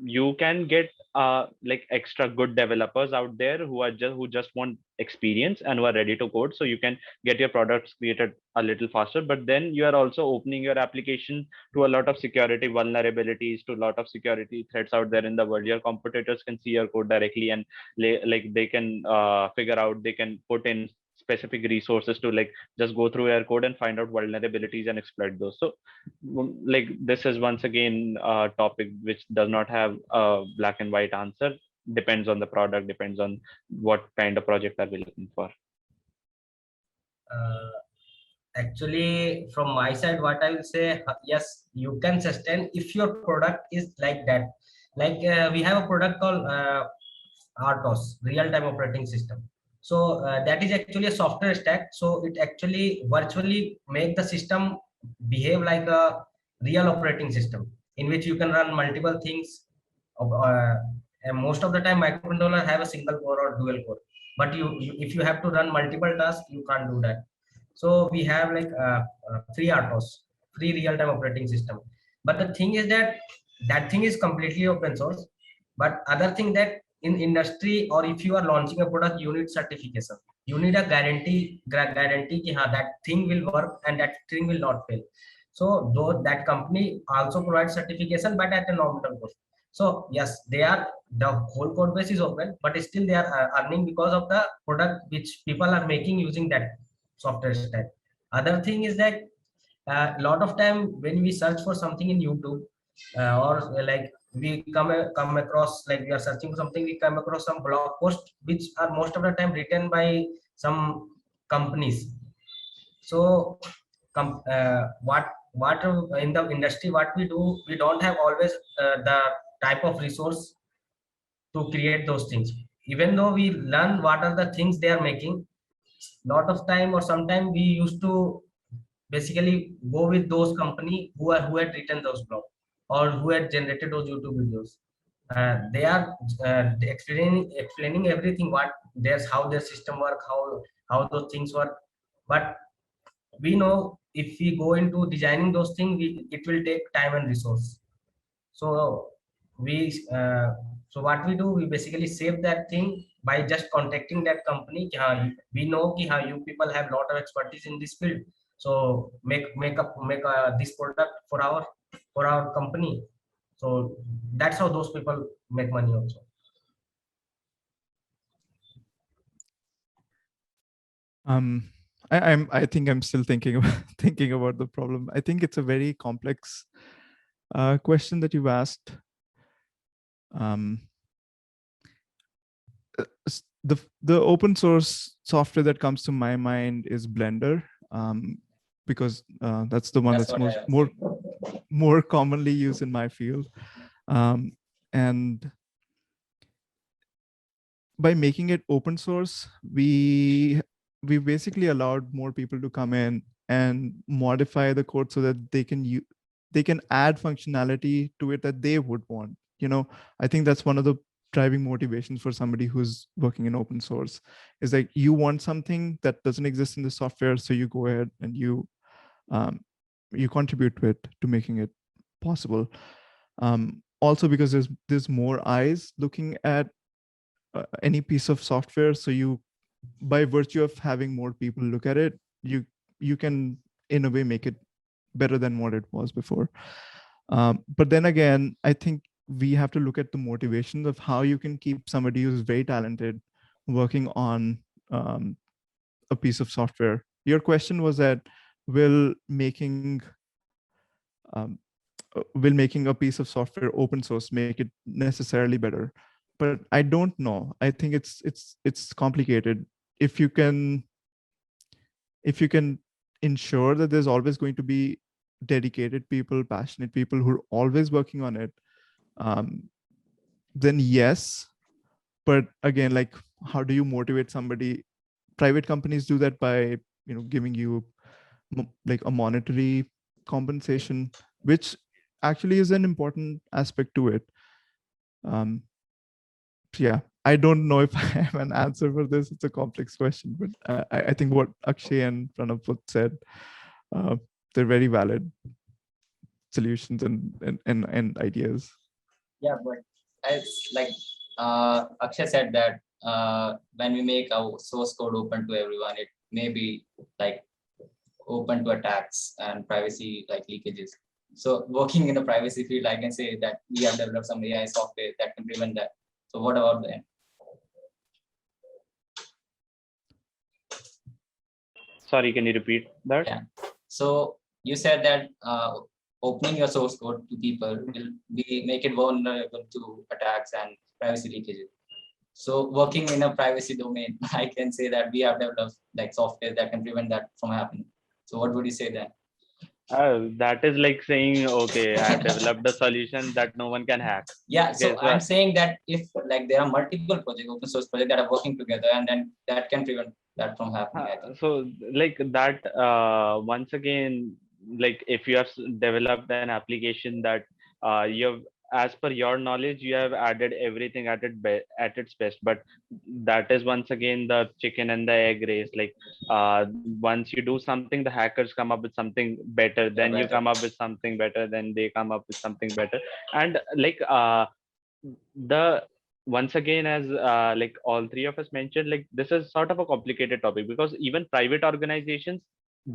you can get like extra good developers out there who just want experience and who are ready to code, so you can get your products created a little faster. But then you are also opening your application to a lot of security vulnerabilities, to a lot of security threats out there in the world. Your competitors can see your code directly, and like they can figure out, they can put in specific resources to like just go through your code and find out vulnerabilities and exploit those. So like, this is once again a topic which does not have a black and white answer. Depends on the product, depends on what kind of project are we looking for. Actually, from my side, what I will say, yes, you can sustain if your product is like that. Like we have a product called RTOS, real-time operating system. So that is actually a software stack. So it actually virtually make the system behave like a real operating system in which you can run multiple things. And most of the time, microcontroller have a single core or dual core. But if you have to run multiple tasks, you can't do that. So we have like free RTOS, free real-time operating system. But the thing is that that thing is completely open source. But other thing that in industry, or if you are launching a product, you need certification. You need a guarantee that thing will work and that thing will not fail. So though that company also provides certification, but at a nominal cost. So yes, the whole code base is open, but still they are earning because of the product which people are making using that software stack. Other thing is that a lot of time when we search for something in YouTube, or like we come across, like we are searching for something, we come across some blog posts which are most of the time written by some companies. So what in the industry, what we do, we don't have always the type of resource to create those things. Even though we learn what are the things they are making, lot of time or sometime we used to basically go with those company who had written those blogs or who had generated those YouTube videos. They are explaining everything, what there's, how their system work, how those things work. But we know if we go into designing those things, it will take time and resource. So we so what we do, we basically save that thing by just contacting that company. We know ki, you people have lot of expertise in this field, so make this product for our company. So that's how those people make money also. I think I'm still thinking about the problem. I think it's a very complex question that you've asked. The open source software that comes to my mind is Blender, because that's the one that's more commonly used in my field. And by making it open source, we we basically allowed more people to come in and modify the code so that they can add functionality to it that they would want. I think that's one of the driving motivations for somebody who's working in open source, is like you want something that doesn't exist in the software, so you go ahead and you contribute to it, to making it possible. Also because there's more eyes looking at any piece of software, so you, by virtue of having more people look at it, you can in a way make it better than what it was before. But then again, I think we have to look at the motivations of how you can keep somebody who's very talented working on a piece of software. Your question was that will making a piece of software open source make it necessarily better? But I don't know. I think it's complicated. If you can ensure that there's always going to be dedicated people, passionate people who are always working on it, then yes. But again, like, how do you motivate somebody? Private companies do that by giving you like a monetary compensation, which actually is an important aspect to it. Yeah, I don't know if I have an answer for this. It's a complex question, but I think what Akshay and Pranav said, they're very valid solutions and ideas. Yeah, but it's like Akshay said that when we make our source code open to everyone, it may be like open to attacks and privacy like leakages. So working in the privacy field, I can say that we have developed some AI software that can prevent that. So what about them? Sorry, can you repeat that? Yeah. So you said that opening your source code to people will make it vulnerable to attacks and privacy leakages. So working in a privacy domain, I can say that we have developed like software that can prevent that from happening. So what would you say then? That is like saying, okay, I have developed a solution that no one can hack. Yeah, Okay, so I'm saying that if like there are multiple projects, open source projects that are working together, and then that can prevent that from happening. I think. So like that, once again, like if you have developed an application that you have, as per your knowledge, you have added everything at its best, but that is once again the chicken and the egg race. Like once you do something, the hackers come up with something better, then you come up with something better, then they come up with something better, and like the once again, as like all three of us mentioned, like this is sort of a complicated topic, because even private organizations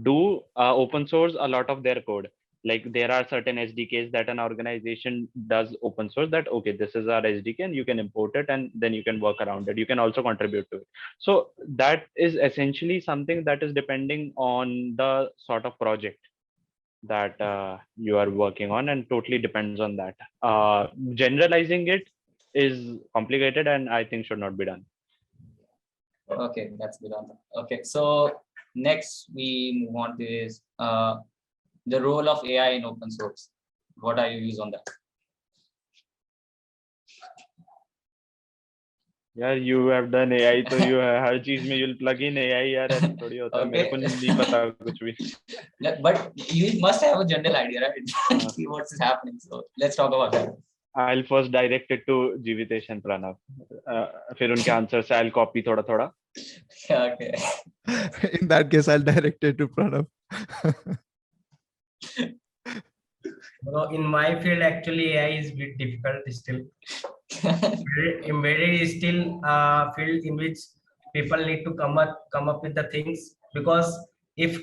do open source a lot of their code. Like there are certain SDKs that an organization does open source, that okay, this is our SDK and you can import it and then you can work around it, you can also contribute to it. So that is essentially something that is depending on the sort of project that you are working on, and totally depends on that. Generalizing it is complicated and I think should not be done. Okay, that's good answer. Okay, so next we move on to is the role of AI in open source. What are your views on that? Yeah, you have done AI, so you हर चीज में you'll plug in AI यार, ऐसा थोड़ी होता है, मेरे को नहीं पता कुछ भी. But you must have a general idea, right? See what's happening. So let's talk about that. I'll first direct it to Jivitesh and Pranav. फिर उनके answer से I'll copy थोड़ा. Okay. In that case, I'll direct it to Pranav. In my field, actually, AI is a bit difficult still. Embedded is still a field in which people need to come up with the things, because if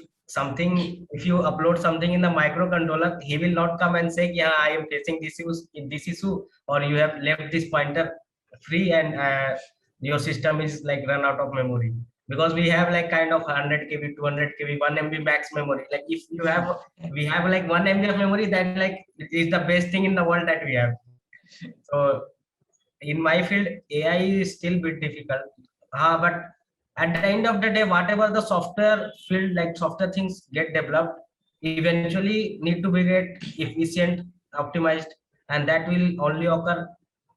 you upload something in the microcontroller, he will not come and say, yeah, I am facing this issue, or you have left this pointer free and your system is like run out of memory. Because we have like kind of 100 KB, 200 KB, 1 MB max memory. Like if we have like 1 MB of memory, that like is the best thing in the world that we have. So in my field, AI is still a bit difficult. But at the end of the day, whatever the software field, like software things get developed, eventually need to be get efficient, optimized, and that will only occur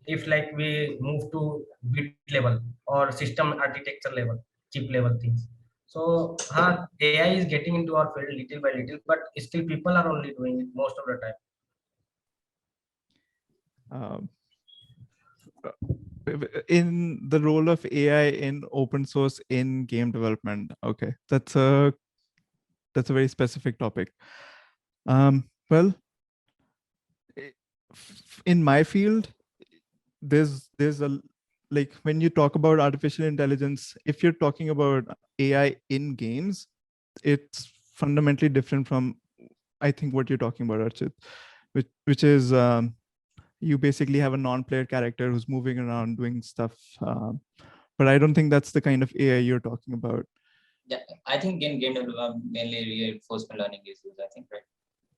if like we move to bit level or system architecture level, chip level things. So AI is getting into our field little by little, but still people are only doing it most of the time. Um, in the role of AI in open source in game development. Okay, that's a very specific topic. Well, in my field, there's a, like, when you talk about artificial intelligence, if you're talking about AI in games, it's fundamentally different from, I think, what you're talking about, Archit, which is you basically have a non-player character who's moving around doing stuff. But I don't think that's the kind of AI you're talking about. Yeah, I think in game development, mainly reinforcement learning is used, I think, right?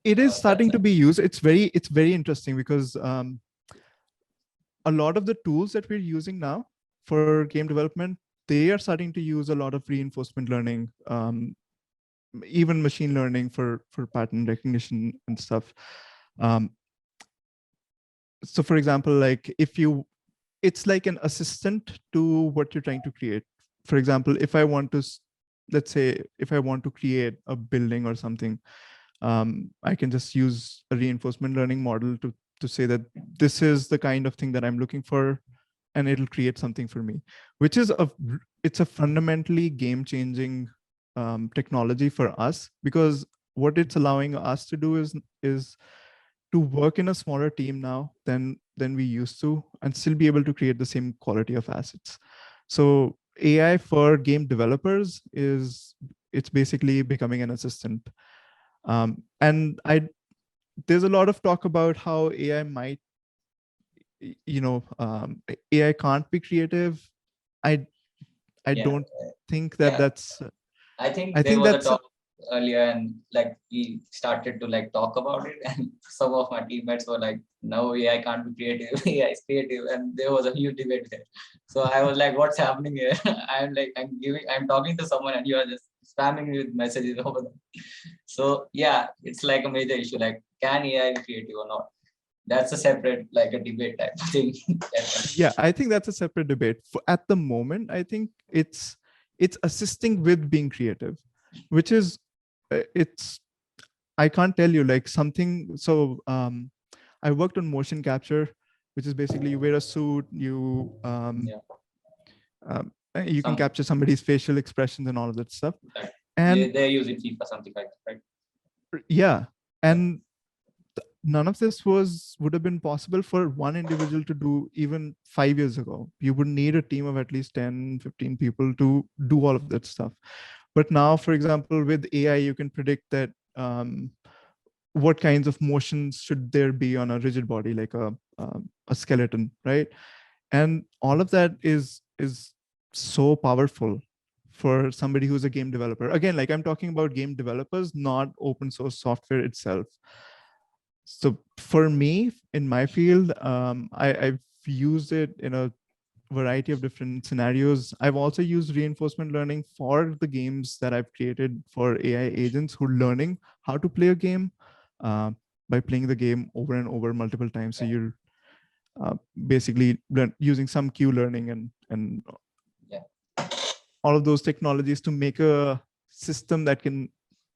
It is starting to be used. It's very interesting because a lot of the tools that we're using now for game development, they are starting to use a lot of reinforcement learning, even machine learning for pattern recognition and stuff. So for example, like it's like an assistant to what you're trying to create. For example, if I want to, let's say, if I want to create a building or something, I can just use a reinforcement learning model to say that this is the kind of thing that I'm looking for, and it'll create something for me, which is it's a fundamentally game-changing technology for us, because what it's allowing us to do is to work in a smaller team now than we used to, and still be able to create the same quality of assets. So AI for game developers it's basically becoming an assistant. And there's a lot of talk about how AI might, AI can't be creative. I Yeah. don't think that Yeah. that's. I think I there think was a that's talk earlier, and like we started to like talk about it, and some of my teammates were like, "No, AI can't be creative. AI is creative," and there was a huge debate there. So I was like, "What's happening here?" I'm talking to someone, and you are just spamming me with messages over there. So yeah, it's like a major issue. Like, can AI be creative or not? That's a separate, like a debate type of thing. Yeah, I think that's a separate debate. At the moment, I think it's assisting with being creative, which is it's, I can't tell you like something. So I worked on motion capture, which is basically you wear a suit, you can capture somebody's facial expressions and all of that stuff. Right. And they're using FIFA, something like that, right? yeah, and none of this would have been possible for one individual to do even 5 years ago. You would need a team of at least 10, 15 people to do all of that stuff. But now, for example, with AI, you can predict that what kinds of motions should there be on a rigid body, like a skeleton, right? And all of that is so powerful for somebody who's a game developer. Again, like I'm talking about game developers, not open source software itself. So for me, in my field, I've used it in a variety of different scenarios. I've also used reinforcement learning for the games that I've created for AI agents who are learning how to play a game by playing the game over and over multiple times. So you're basically using some Q learning and all of those technologies to make a system that can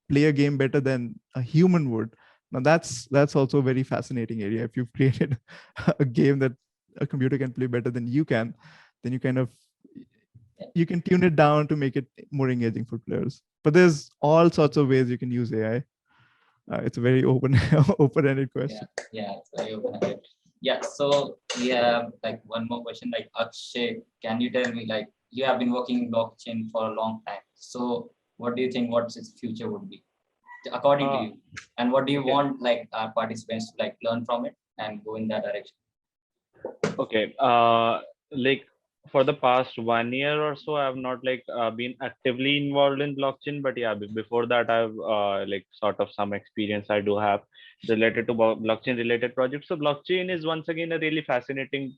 play a game better than a human would. Now that's also a very fascinating area. If you've created a game that a computer can play better than you can, then you can tune it down to make it more engaging for players. But there's all sorts of ways you can use AI. It's a very open-ended question. Yeah, it's very open-ended. Yeah, so we have like one more question. Like Akshay, can you tell me, like, you have been working in blockchain for a long time. So what do you think what its future would be, according to you? And what do you want like our participants to like learn from it and go in that direction? Okay. Like for the past 1 year or so, I have not like been actively involved in blockchain, but yeah, before that, I've like sort of some experience I do have related to blockchain related projects. So blockchain is once again a really fascinating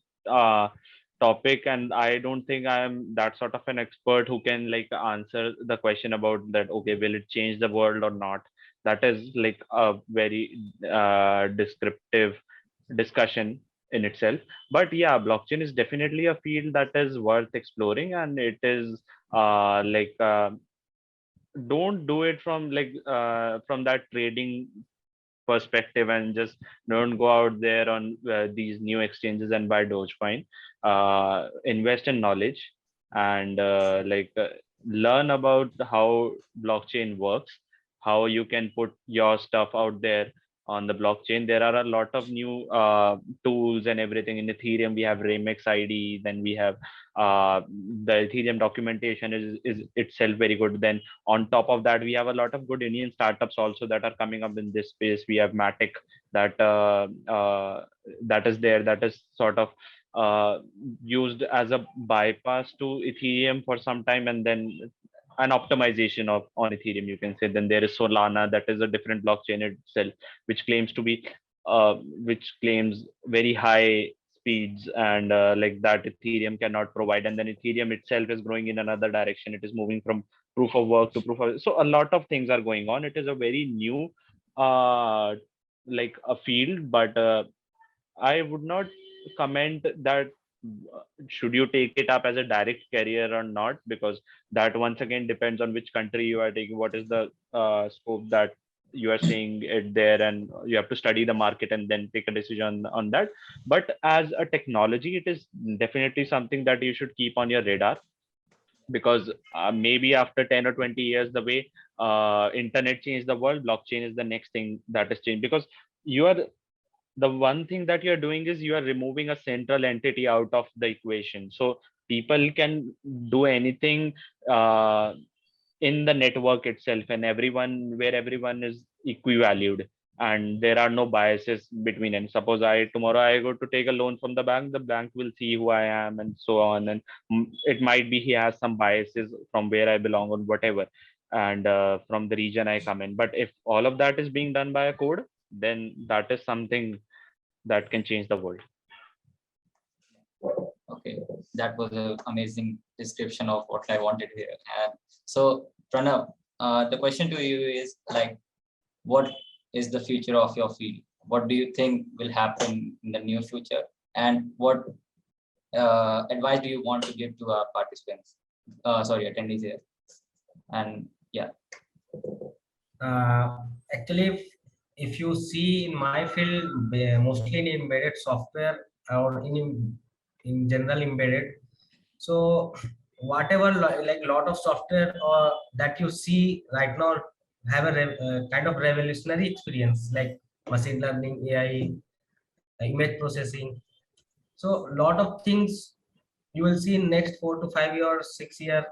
topic, and I don't think I am that sort of an expert who can like answer the question about that. Okay, will it change the world or not? That is like a very descriptive discussion in itself. But yeah, blockchain is definitely a field that is worth exploring, and it is don't do it from from that trading perspective, and just don't go out there on these new exchanges and buy Dogecoin. Invest in knowledge, and learn about how blockchain works, how you can put your stuff out there on the blockchain. There are a lot of new tools and everything in Ethereum. We have Remix ID, then we have the Ethereum documentation is itself very good. Then on top of that, we have a lot of good Indian startups also that are coming up in this space. We have Matic that that is there, that is sort of used as a bypass to Ethereum for some time, and then an optimization of on Ethereum, you can say. Then there is Solana, that is a different blockchain itself, which claims to be which claims very high speeds and like that Ethereum cannot provide. And then Ethereum itself is growing in another direction. It is moving from proof of work to proof of, so a lot of things are going on. It is a very new like a field, but I would not comment that should you take it up as a direct career or not, because that once again depends on which country you are taking, what is the scope that you are seeing it there, and you have to study the market and then take a decision on that. But as a technology, it is definitely something that you should keep on your radar, because maybe after 10 or 20 years, the way internet changed the world, blockchain is the next thing that is changed, because you are the one thing that you're doing is you are removing a central entity out of the equation. So people can do anything in the network itself, and everyone is equivalued, and there are no biases between. And suppose tomorrow I go to take a loan from the bank will see who I am and so on, and it might be he has some biases from where I belong or whatever, and from the region I come in. But if all of that is being done by a code, then that is something that can change the world. Okay, that was an amazing description of what I wanted here. And so, Pranav, the question to you is like, what is the future of your field? What do you think will happen in the near future? And what advice do you want to give to our participants? Sorry, attendees here. And yeah. Actually, if you see in my field, mostly in embedded software or in general embedded, so whatever like lot of software or that you see right now have a kind of revolutionary experience, like machine learning, AI, image processing. So lot of things you will see in next 4 to 5 years, 6 years,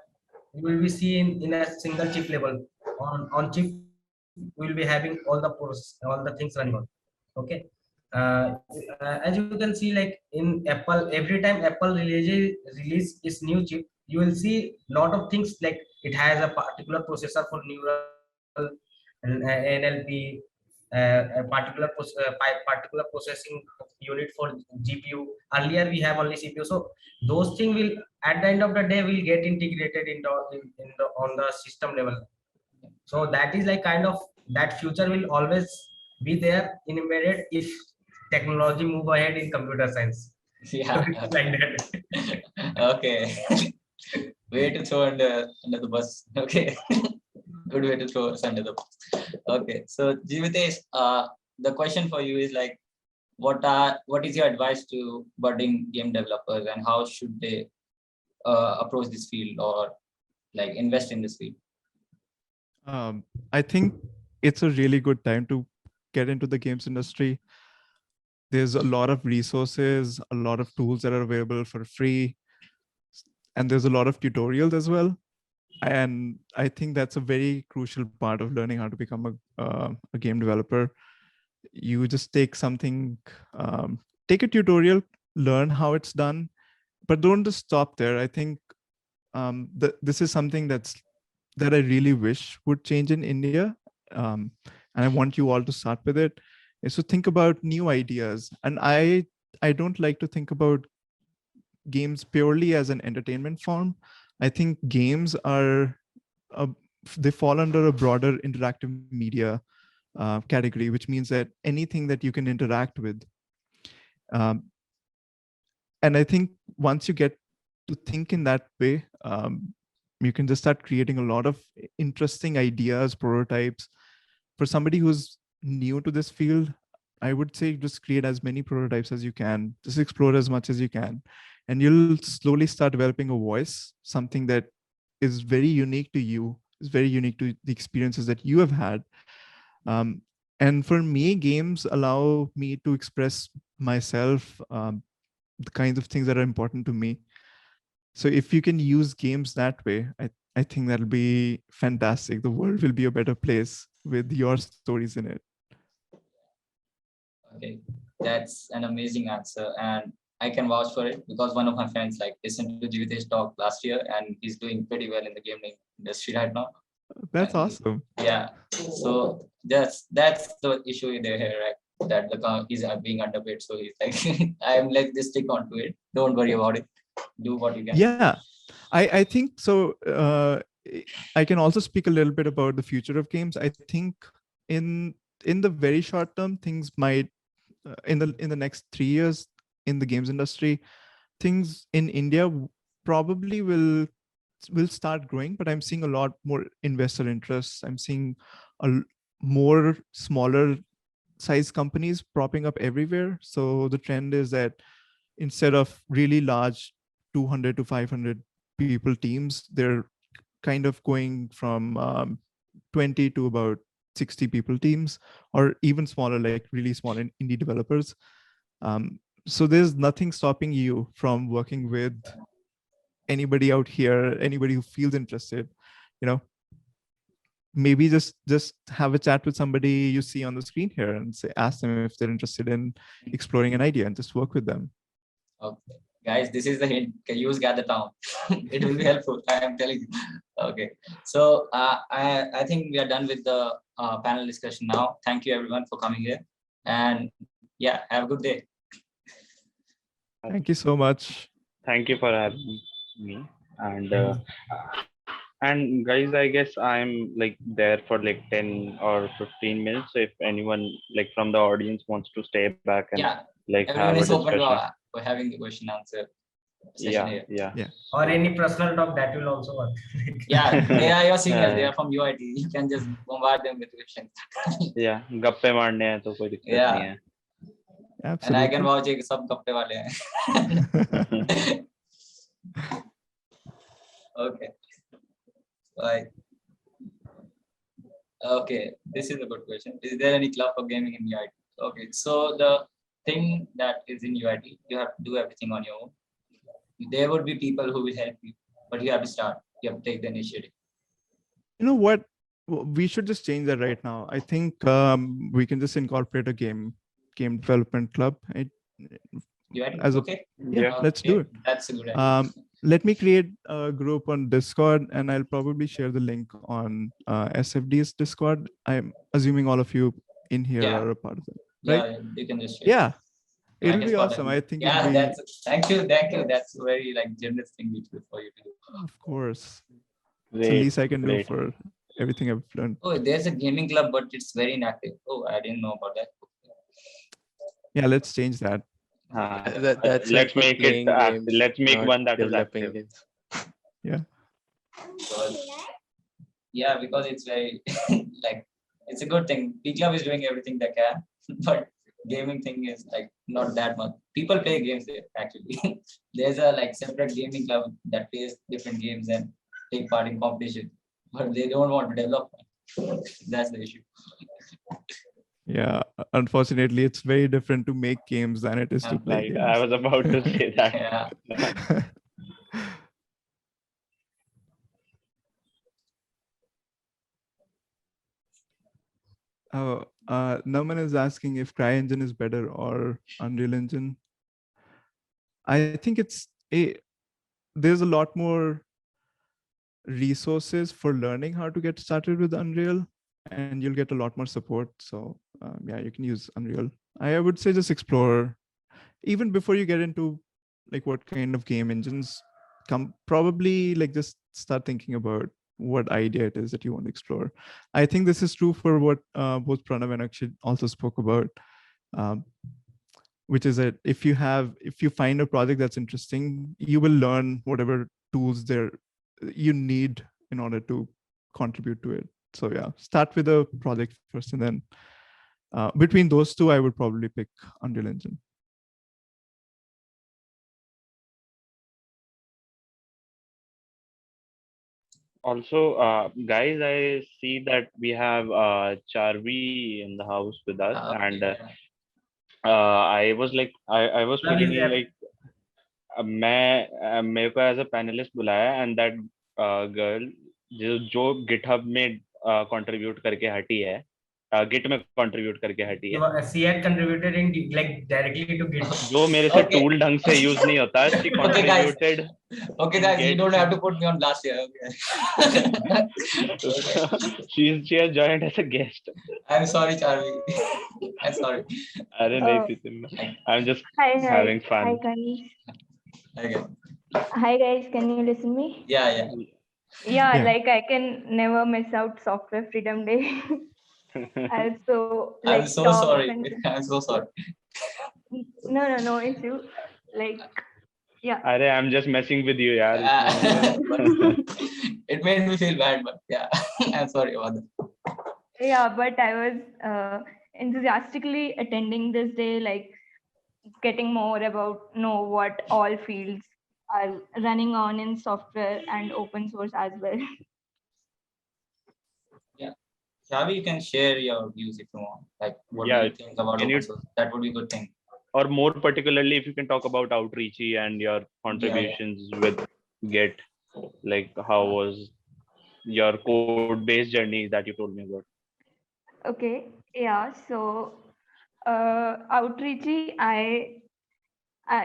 you will be seeing in a single chip level. On chip, we will be having all the things running on. Okay. As you can see, like in Apple, every time Apple release its new chip, you will see lot of things, like it has a particular processor for neural NLP, particular processing unit for GPU. Earlier we have only CPU, so those things will at the end of the day will get integrated on the system level. So that is like kind of that future will always be there in embedded if technology move ahead in computer science. Yeah. Like that. Okay. Way to throw under the bus. Okay. Good way to throw us under the bus. Okay. So Jivitesh, the question for you is like, what is your advice to budding game developers, and how should they approach this field or like invest in this field? I think it's a really good time to get into the games industry. There's a lot of resources, a lot of tools that are available for free, and there's a lot of tutorials as well. And I think that's a very crucial part of learning how to become a game developer. You just take something, take a tutorial, learn how it's done, but don't just stop there. I think this is something that I really wish would change in India. And I want you all to start with it, is to think about new ideas. And I don't like to think about games purely as an entertainment form. I think games are, they fall under a broader interactive media category, which means that anything that you can interact with. And I think once you get to think in that way, you can just start creating a lot of interesting ideas, prototypes. For somebody who's new to this field, I would say just create as many prototypes as you can, just explore as much as you can, and you'll slowly start developing a voice, something that is very unique to you, is very unique to the experiences that you have had. And for me, games allow me to express myself, the kinds of things that are important to me. So if you can use games that way, I think that'll be fantastic. The world will be a better place with your stories in it. Okay, that's an amazing answer, and I can vouch for it because one of my friends like listened to Jivitesh talk last year, and he's doing pretty well in the gaming industry right now. That's And awesome. yeah, so that's the issue there here, right? That he's being underpaid, so he's like, I'm like, just stick on to it. Don't worry about it. Do what you can. Yeah, I think so. I can also speak a little bit about the future of games. I think in the very short term, things might in the next 3 years in the games industry, things in India probably will start growing, but I'm seeing a lot more investor interest. I'm seeing more smaller size companies propping up everywhere. So the trend is that instead of really large 200 to 500 people teams, they're kind of going from 20 to about 60 people teams, or even smaller, like really small indie developers. So there's nothing stopping you from working with anybody out here, anybody who feels interested, you know, maybe just have a chat with somebody you see on the screen here and ask them if they're interested in exploring an idea and just work with them. Okay, guys, this is the hint. Can use Gather Town. It will be helpful. I am telling you. Okay, so I think we are done with the panel discussion now. Thank you everyone for coming here, and yeah, have a good day. Thank you so much. Thank you for having me. And guys, I guess I'm like there for like 10 or 15 minutes. So if anyone like from the audience wants to stay back and Yeah, like everyone have a is open discussion. for having the question answer session Yeah, here. yeah. Or any personal talk that will also work. Yeah, they are your seniors. Yeah. They are from UIT. You can just bombard them with questions. Yeah, गप्पे मारने हैं तो कोई दिक्कत Yeah. नहीं है. And I can Absolutely. vouch कि सब गप्पे वाले हैं. Okay. Right. Okay, this is a good question. Is there any club for gaming in UIT? Okay, so the thing that is in UIT, you have to do everything on your own. There would be people who will help you, but you have to start. You have to take the initiative. You know what? We should just change that right now. I think we can just incorporate a game development club. UIT? As a- okay. Yeah, let's do it. That's a good idea. Let me create a group on Discord, and I'll probably share the link on SFD's Discord. I'm assuming all of you in here Yeah. are a part of it, right? Yeah, you can just share. Yeah, I it'll can be spot awesome. that. I think Yeah, it'll be, thank you. That's a very like generous thing for you to do. of course. It's the Great, least I can do great. for everything I've learned. Oh, there's a gaming club, but it's very inactive. Oh, I didn't know about that. Yeah, let's change that. That's Let's like for make it playing active. games, Let's make not one that is developing active. games. Yeah, because it's very like it's a good thing. P Club is doing everything they can, but gaming thing is like not that much. People play games there actually. There's a like separate gaming club that plays different games and take part in competition, but they don't want to develop one. That's the issue. Yeah, unfortunately, it's very different to make games than it is to play Like I games. was about to say that. Yeah. Oh, Naman is asking if CryEngine is better or Unreal Engine. I think there's a lot more resources for learning how to get started with Unreal, and you'll get a lot more support. So yeah, you can use Unreal. I would say just explore, even before you get into like what kind of game engines probably like just start thinking about what idea it is that you want to explore. I think this is true for what both Pranav and Akshay also spoke about, which is that if you find a project that's interesting, you will learn whatever tools there you need in order to contribute to it. So yeah, start with a project first, and then between those two, I would probably pick Unreal Engine. Also, guys, I see that we have Charvi in the house with us, and I was like, I was Love is feeling there. like मेरे को as a panelist बुलाया, and that girl जो GitHub में contribute करके हटी है, Git में contribute करके हटी है, She had contributed in like directly to Git. जो मेरे से Okay. टूल ढंग से यूज नहीं होता, she Okay, guys. contributed. Okay, in guys, you Git. don't have to put me on blast here. Okay. she has joined as a guest. I'm sorry, Charvi. I'm sorry. अरे नहीं थी, I'm just Hi, having fun. Hi, guys. Okay. Hi, guys. Can you listen me? Yeah, yeah. Yeah, Yeah. like I can never miss out Software Freedom Day. Also, like I'm so talks sorry. and- I'm so sorry. No, it's you. Like, yeah. अरे I'm just messing with you, यार. It made me feel bad, but yeah, I'm sorry about that. Yeah, but I was enthusiastically attending this day, like getting more about know what all fields are running on in software and open source as well. Chavi, you can share your views if you want. Like, what Yeah, do you think about can open you- source? That would be a good thing. Or more particularly, if you can talk about Outreachy and your contributions with Git, like how was your code-based journey that you told me about? Okay, yeah. So, Outreachy,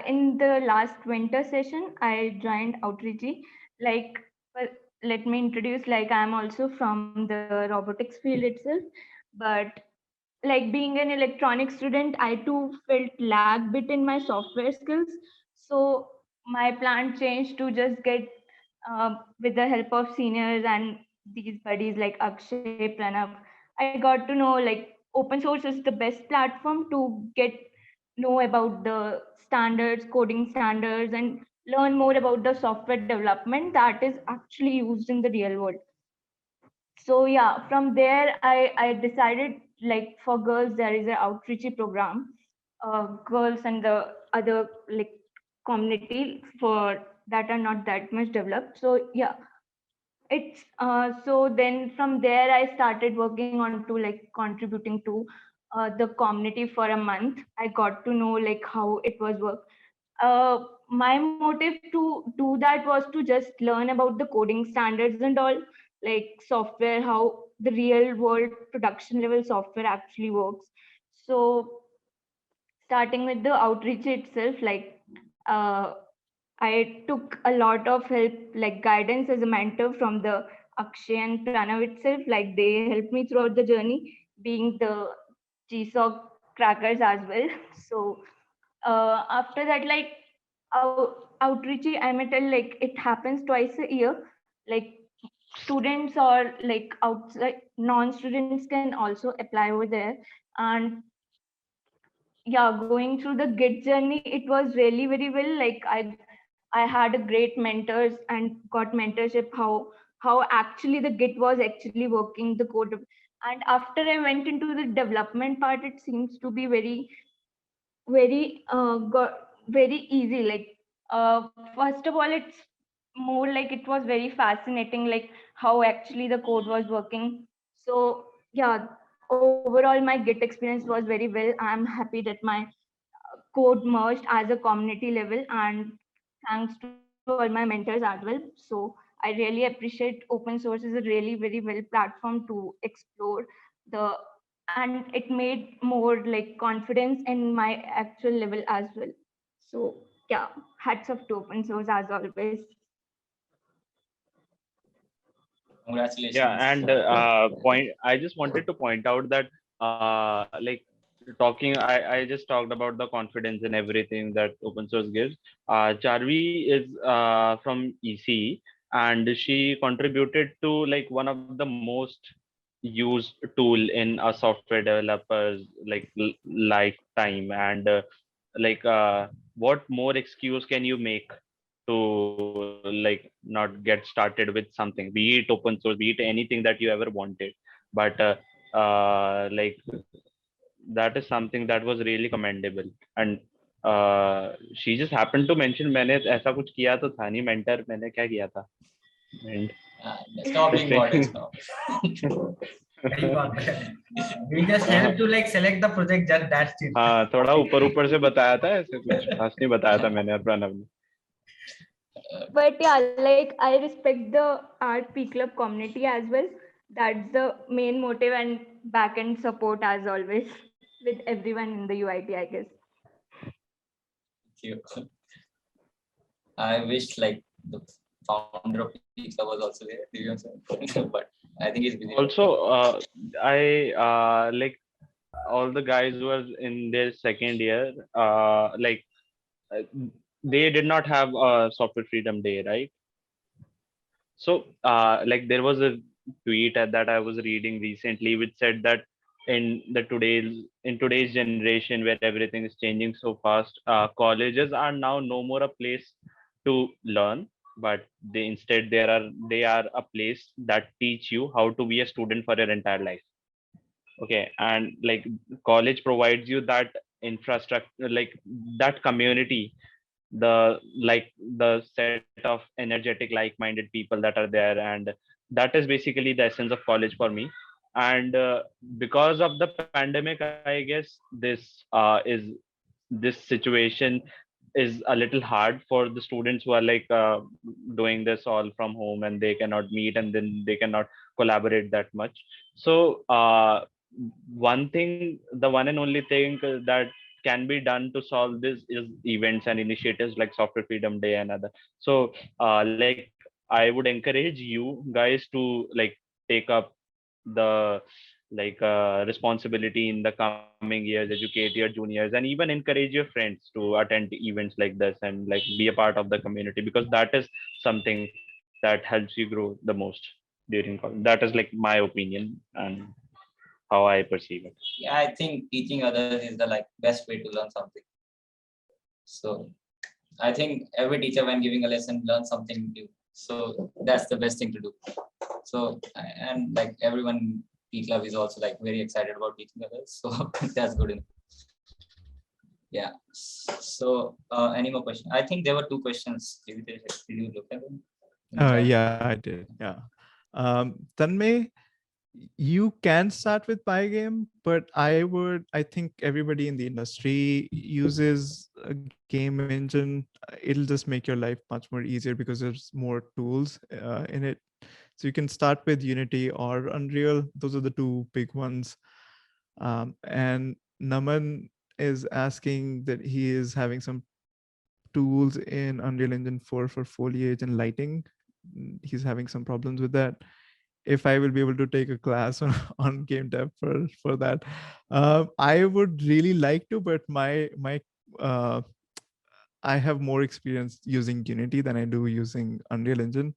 in the last winter session, I joined Outreachy. Like, well, let me introduce. Like, I'm also from the robotics field itself, but like being an electronic student, I too felt lag bit in my software skills. So my plan changed to just get with the help of seniors and these buddies like Akshay, Pranav. I got to know like open source is the best platform to get know about the standards, coding standards, and learn more about the software development that is actually used in the real world. So yeah, from there I decided like for girls there is an outreachy program, girls and the other like community for that are not that much developed. So yeah, it's so then from there I started working on to like contributing to the community for a month. I got to know like how it was work. My motive to do that was to just learn about the coding standards and all, like software, how the real world production level software actually works. So starting with the outreach itself, like uh, I took a lot of help, like guidance as a mentor from the Akshay and Pranav itself. Like they helped me throughout the journey, being the GSOC crackers as well. So after that, like outreachy, I may tell like it happens twice a year. Like students or like outside non-students can also apply over there. And yeah, going through the Git journey, it was really very well. Like I had a great mentors and got mentorship how actually the Git was actually working the code. And after I went into the development part, it seems to be very easy. Like first of all, it's more like it was very fascinating, like how actually the code was working. So yeah, overall my Git experience was very well. I'm happy that my code merged as a community level, and thanks to all my mentors as well. So I really appreciate open source is a really very well platform to explore the, and it made more like confidence in my actual level as well. So yeah, hats off to open source as always. Congratulations. Yeah, and I just wanted to point out that like I just talked about the confidence and everything that open source gives. Charvi is from EC, and she contributed to like one of the most used tool in a software developer's like lifetime. And like what more excuse can you make to like not get started with something, be it open source, be it anything that you ever wanted. But like that is something that was really commendable. And she just happened to mention मैंने ऐसा कुछ किया तो था नहीं mentor, मैंने क्या किया था? And Stop being modest now. Very confident. We just help to like select the project, just that's it. हाँ, थोड़ा ऊपर से बताया था, ऐसे कुछ खास नहीं बताया था मैंने प्रणव ने. But yeah, like I respect the art P Club community as well. That's the main motive and back end support as always with everyone in the UIT, I guess. Thank you. I wish like the founder of Pizza was also there, but I think he's busy. Also, I like all the guys who are in their second year, like they did not have a Software Freedom Day, right? So, like there was a tweet that I was reading recently, which said that in today's generation where everything is changing so fast, colleges are now no more a place to learn, but they are a place that teach you how to be a student for your entire life. Okay, and like college provides you that infrastructure, like that community, the set of energetic like-minded people that are there, and that is basically the essence of college for me. And because of the pandemic, I guess this situation is a little hard for the students who are like doing this all from home, and they cannot meet, and then they cannot collaborate that much. So the one and only thing that can be done to solve this is events and initiatives like Software Freedom Day and other. So like I would encourage you guys to like take up the responsibility in the coming years, educate your juniors, and even encourage your friends to attend events like this and like be a part of the community, because that is something that helps you grow the most during college. That is like my opinion and how I perceive it. Yeah, I think teaching others is the like best way to learn something. So I think every teacher when giving a lesson learns something new. So that's the best thing to do. So and like everyone P Club is also like very excited about teaching others. So that's good enough. Yeah. So any more questions? I think there were 2 questions. Did you look at them? Yeah, I did. Yeah. Tanmay, you can start with Pygame, but I think everybody in the industry uses a game engine. It'll just make your life much more easier because there's more tools in it. So you can start with Unity or Unreal. Those are the 2 big ones. And Naman is asking that he is having some tools in Unreal Engine 4 for foliage and lighting. He's having some problems with that. If I will be able to take a class on game dev for that, I would really like to, but I have more experience using Unity than I do using Unreal Engine.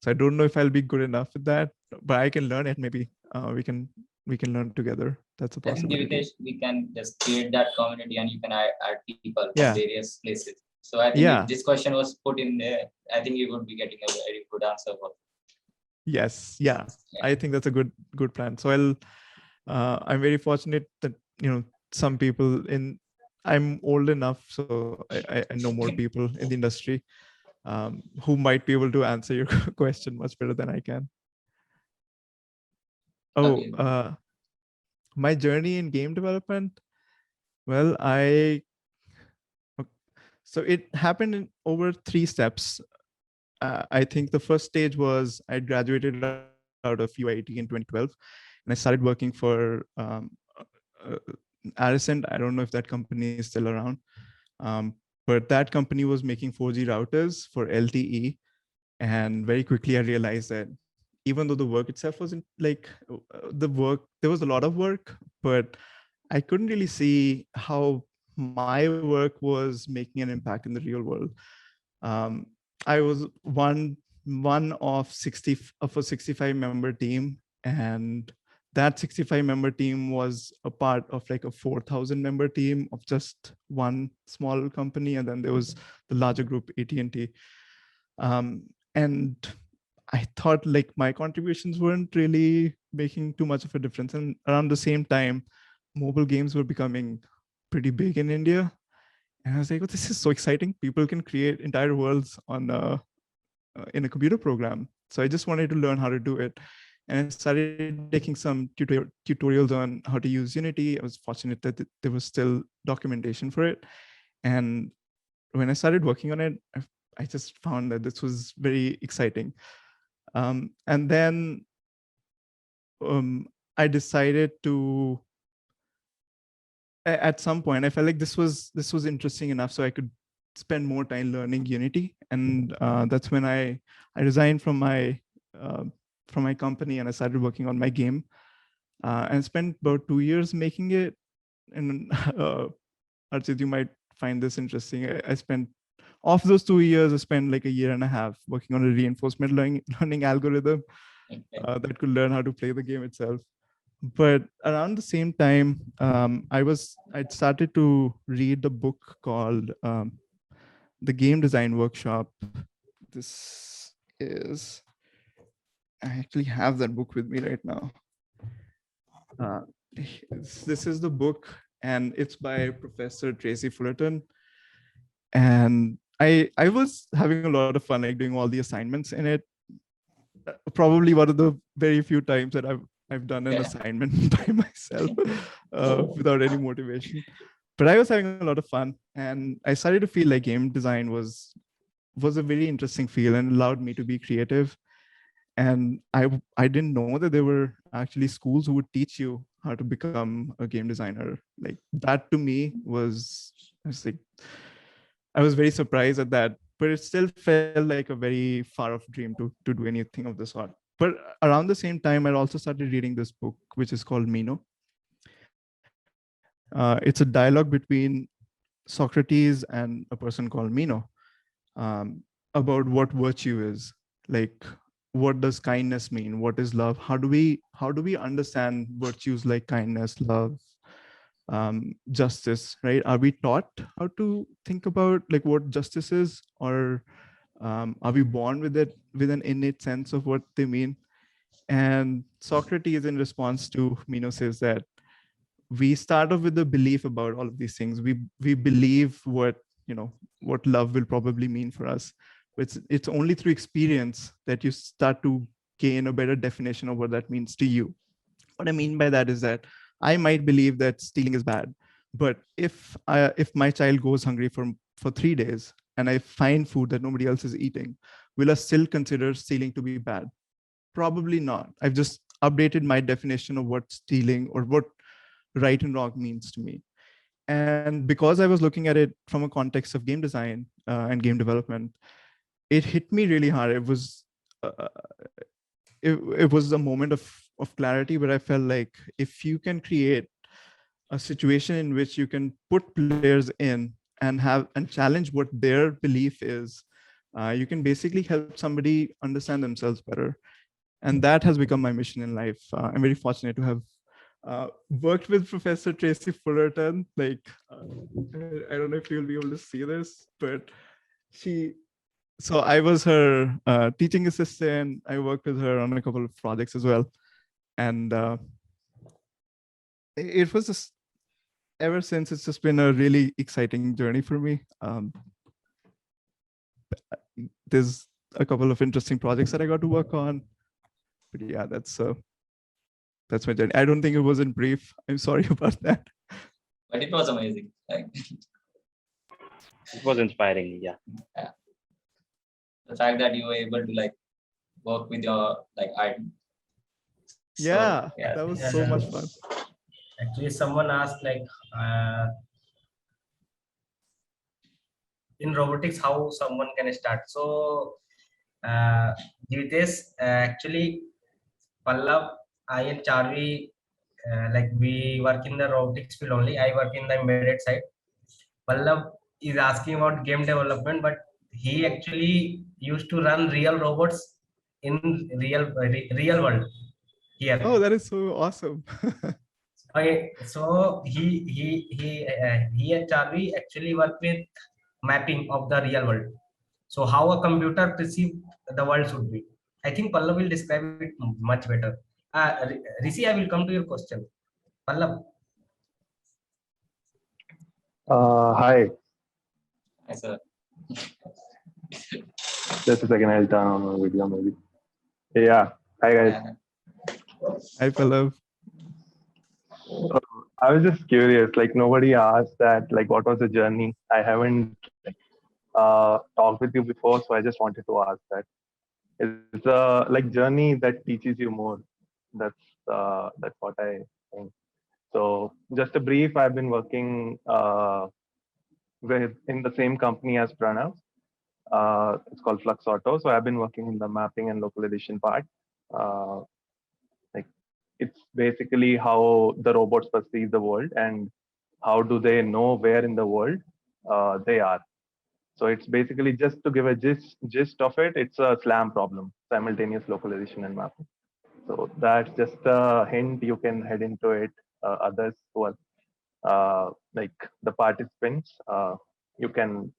So I don't know if I'll be good enough with that, but I can learn it. Maybe we can learn together. That's a possibility. We can just create that community and you can add people from Yeah. various places. So I think if this question was put in there, I think you would be getting a very good answer for it. Yes. Yeah. I think that's a good plan. So I'm very fortunate that, some people I'm old enough, so I know more people in the industry who might be able to answer your question much better than I can. Okay. My journey in game development. Well, so it happened in over 3 steps. I think the first stage was I graduated out of UIT in 2012, and I started working for Aricent. I don't know if that company is still around, but that company was making 4G routers for LTE. And very quickly I realized that even though the work itself wasn't like there was a lot of work, but I couldn't really see how my work was making an impact in the real world. I was one of a 65 member team, and that 65 member team was a part of like a 4,000 member team of just one small company, and then there was the larger group, AT&T. And I thought like my contributions weren't really making too much of a difference. And around the same time, mobile games were becoming pretty big in India. And I was like, oh, this is so exciting. People can create entire worlds on in a computer program. So I just wanted to learn how to do it. And I started taking some tutorials on how to use Unity. I was fortunate that there was still documentation for it. And when I started working on it, I just found that this was very exciting. And then I decided to, at some point, I felt like this was interesting enough so I could spend more time learning Unity. And that's when I resigned from my company and I started working on my game and spent about 2 years making it. And Archit, you might find this interesting. I spent, of those 2 years, I spent like 1.5 years working on a reinforcement learning algorithm that could learn how to play the game itself. But around the same time, I'd started to read the book called The Game Design Workshop. This is, I actually have that book with me right now. This is the book, and it's by Professor Tracy Fullerton. And I was having a lot of fun, like doing all the assignments in it. Probably one of the very few times that I've done an assignment by myself without any motivation. But I was having a lot of fun, and I started to feel like game design was a very interesting field and allowed me to be creative. And I didn't know that there were actually schools who would teach you how to become a game designer. Like that to me was I was very surprised at that, but it still felt like a very far off dream to do anything of the sort. But around the same time, I also started reading this book, which is called Meno. It's a dialogue between Socrates and a person called Meno about what virtue is. Like, what does kindness mean? What is love? How do we understand virtues like kindness, love, justice, right? Are we taught how to think about like what justice is, or are we born with it, with an innate sense of what they mean? And Socrates, in response to Meno, says that we start off with the belief about all of these things. We believe what love will probably mean for us. It's only through experience that you start to gain a better definition of what that means to you. What I mean by that is that I might believe that stealing is bad, but if my child goes hungry for 3 days and I find food that nobody else is eating, will I still consider stealing to be bad? Probably not. I've just updated my definition of what stealing or what right and wrong means to me. And because I was looking at it from a context of game design and game development, it hit me really hard. It was a moment of clarity where I felt like if you can create a situation in which you can put players in and challenge what their belief is, you can basically help somebody understand themselves better. And that has become my mission in life. I'm very fortunate to have worked with Professor Tracy Fullerton. Like, I don't know if you'll be able to see this, but so I was her teaching assistant. I worked with her on a couple of projects as well. And it was just, ever since, it's just been a really exciting journey for me. There's a couple of interesting projects that I got to work on. But yeah, that's my journey. I don't think it was in brief. I'm sorry about that. But it was amazing. Like, it was inspiring. Yeah. The fact that you were able to like work with your like art. Yeah, that was so much fun. Actually, someone asked like in robotics how someone can start. So Jitesh, actually Pallav, I and Charvi, like we work in the robotics field only. I work in the embedded side. Pallav is asking about game development, but he actually used to run real robots in real world here. Oh, that is so awesome. Okay, so he and Charvi actually work with mapping of the real world. So how a computer perceive the world should be. I think Pallav will describe it much better. Rishi, I will come to your question. Pallav. Hi, As a just a second, I'll turn on my video maybe. Yeah, hi guys. Hi, Pallav. I was just curious, like nobody asked that, like what was the journey? I haven't talked with you before, so I just wanted to ask that. It's a like journey that teaches you more. That's what I think. So just a brief, I've been working with in the same company as Pranav. It's called Flux Auto. So I've been working in the mapping and localization part. Uh, like it's basically how the robots perceive the world and how do they know where in the world they are. So it's basically just to give a gist of it. It's a SLAM problem, simultaneous localization and mapping. So that's just a hint. You can head into it. Others who are like the participants, you can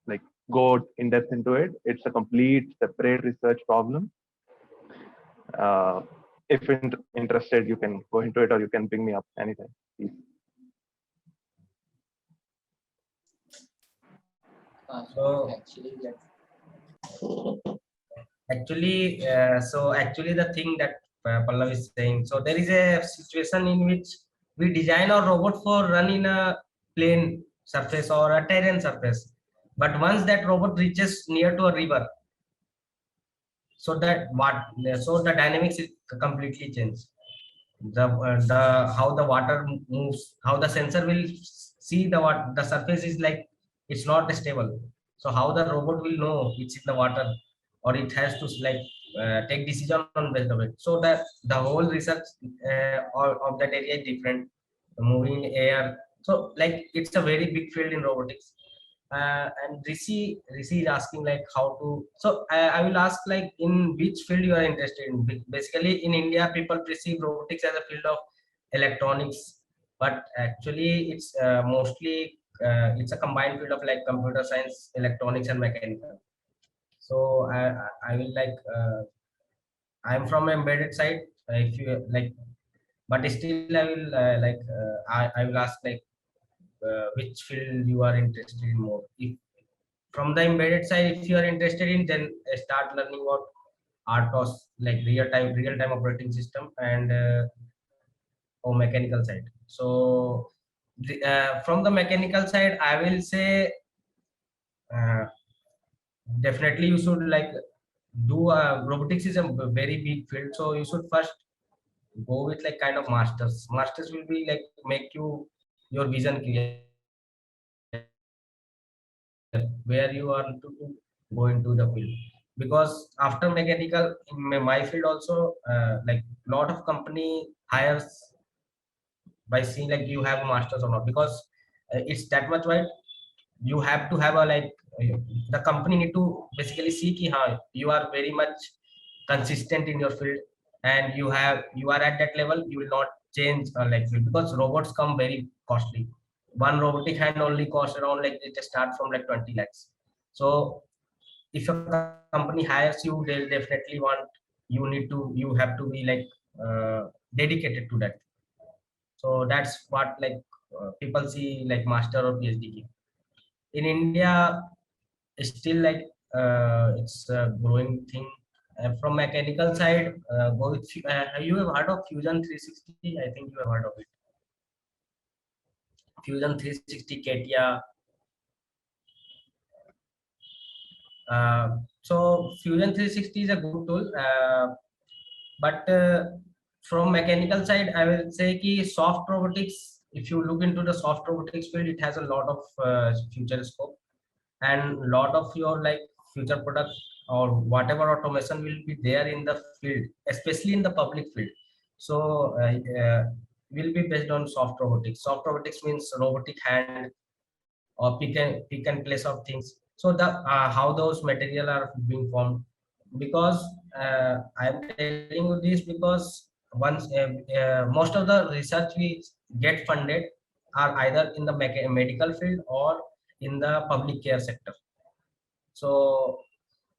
like go in depth into it. It's a complete separate research problem. If interested, you can go into it or you can bring me up anytime. Please. So actually the thing that Pallav is saying, so there is a situation in which we design our robot for run in a plain surface or a terrain surface, but once that robot reaches near to a river, so the dynamics is completely changed. The how the water moves, how the sensor will see the surface is like it's not stable. So how the robot will know it's in the water, or it has to like take decision on based of it. So that the whole research of that area is different. Moving air, so like it's a very big field in robotics. And Rishi is asking like how to. So I will ask like in which field you are interested in. Basically, in India, people perceive robotics as a field of electronics, but actually it's mostly it's a combined field of like computer science, electronics, and mechanical. So I will like I'm from embedded side. If you like, but still I will I will ask like which field you are interested in more. If from the embedded side, if you are interested in, then start learning about RTOS, like real time operating system, and or mechanical side. So from the mechanical side, I will say uh, definitely you should like do robotics is a very big field, so you should first go with like kind of masters will be like make you your vision clear where you want to go into the field. Because after mechanical in my field also like lot of company hires by seeing like you have a masters or not, because it's that much wide. You have to have a like the company need to basically see ki, you are very much consistent in your field, and you are at that level, you will not change like field, because robots come very costly. One robotic hand only costs around like it start from like 20 lakhs. So if a company hires you, they'll definitely want you have to be like dedicated to that. So that's what like people see like master or PhD give. In India, still like it's a growing thing. From mechanical side, go with you have heard of Fusion 360? I think you have heard of it. Fusion 360 Katia. So Fusion 360 is a good tool, but from mechanical side, I will say ki soft robotics. If you look into the soft robotics field, it has a lot of future scope, and lot of your like future product or whatever automation will be there in the field, especially in the public field. So will be based on soft robotics. Soft robotics means robotic hand or pick and place of things. So the how those material are being formed, because I'm telling you this because once most of the research we get funded are either in the medical field or in the public care sector. So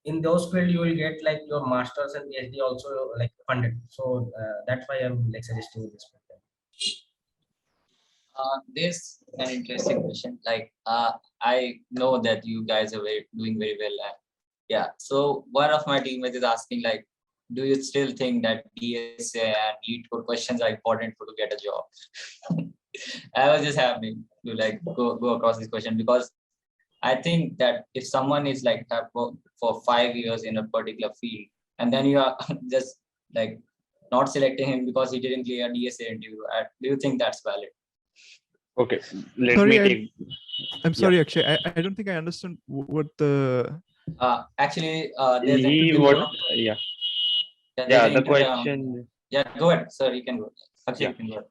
in those field you will get like your masters and PhD also like funded. So that's why I'm like suggesting this program. This an interesting question. Like, I know that you guys are doing very well. Yeah. So one of my teammates is asking, like, do you still think that DSA and lead code questions are important to get a job? I was just happening to like go across this question, because I think that if someone is like have worked for 5 years in a particular field, and then you are just like not selecting him because he didn't clear DSA interview, do you think that's valid? Okay, let Sorry, me take. I'm sorry, Akshay. I don't think I understand what the. Actually, there's a He interview. what? Yeah, There's yeah. an The interview. question. Yeah, go ahead, sir. You can go. Akshay, Yeah. you can go.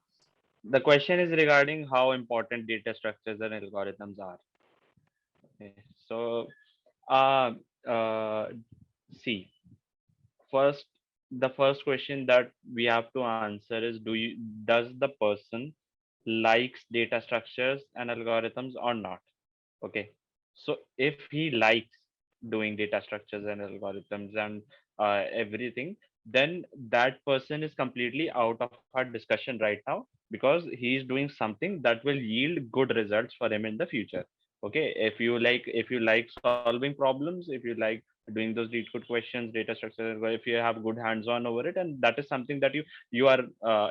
The question is regarding how important data structures and algorithms are. Okay. So, uh, uh, see, first, the first question that we have to answer is: does the person likes data structures and algorithms or not? Okay. So if he likes doing data structures and algorithms and everything, then that person is completely out of our discussion right now, because he is doing something that will yield good results for him in the future. Okay. If you like solving problems, if you like doing those lead code questions, data structures, if you have good hands-on over it, and that is something that you are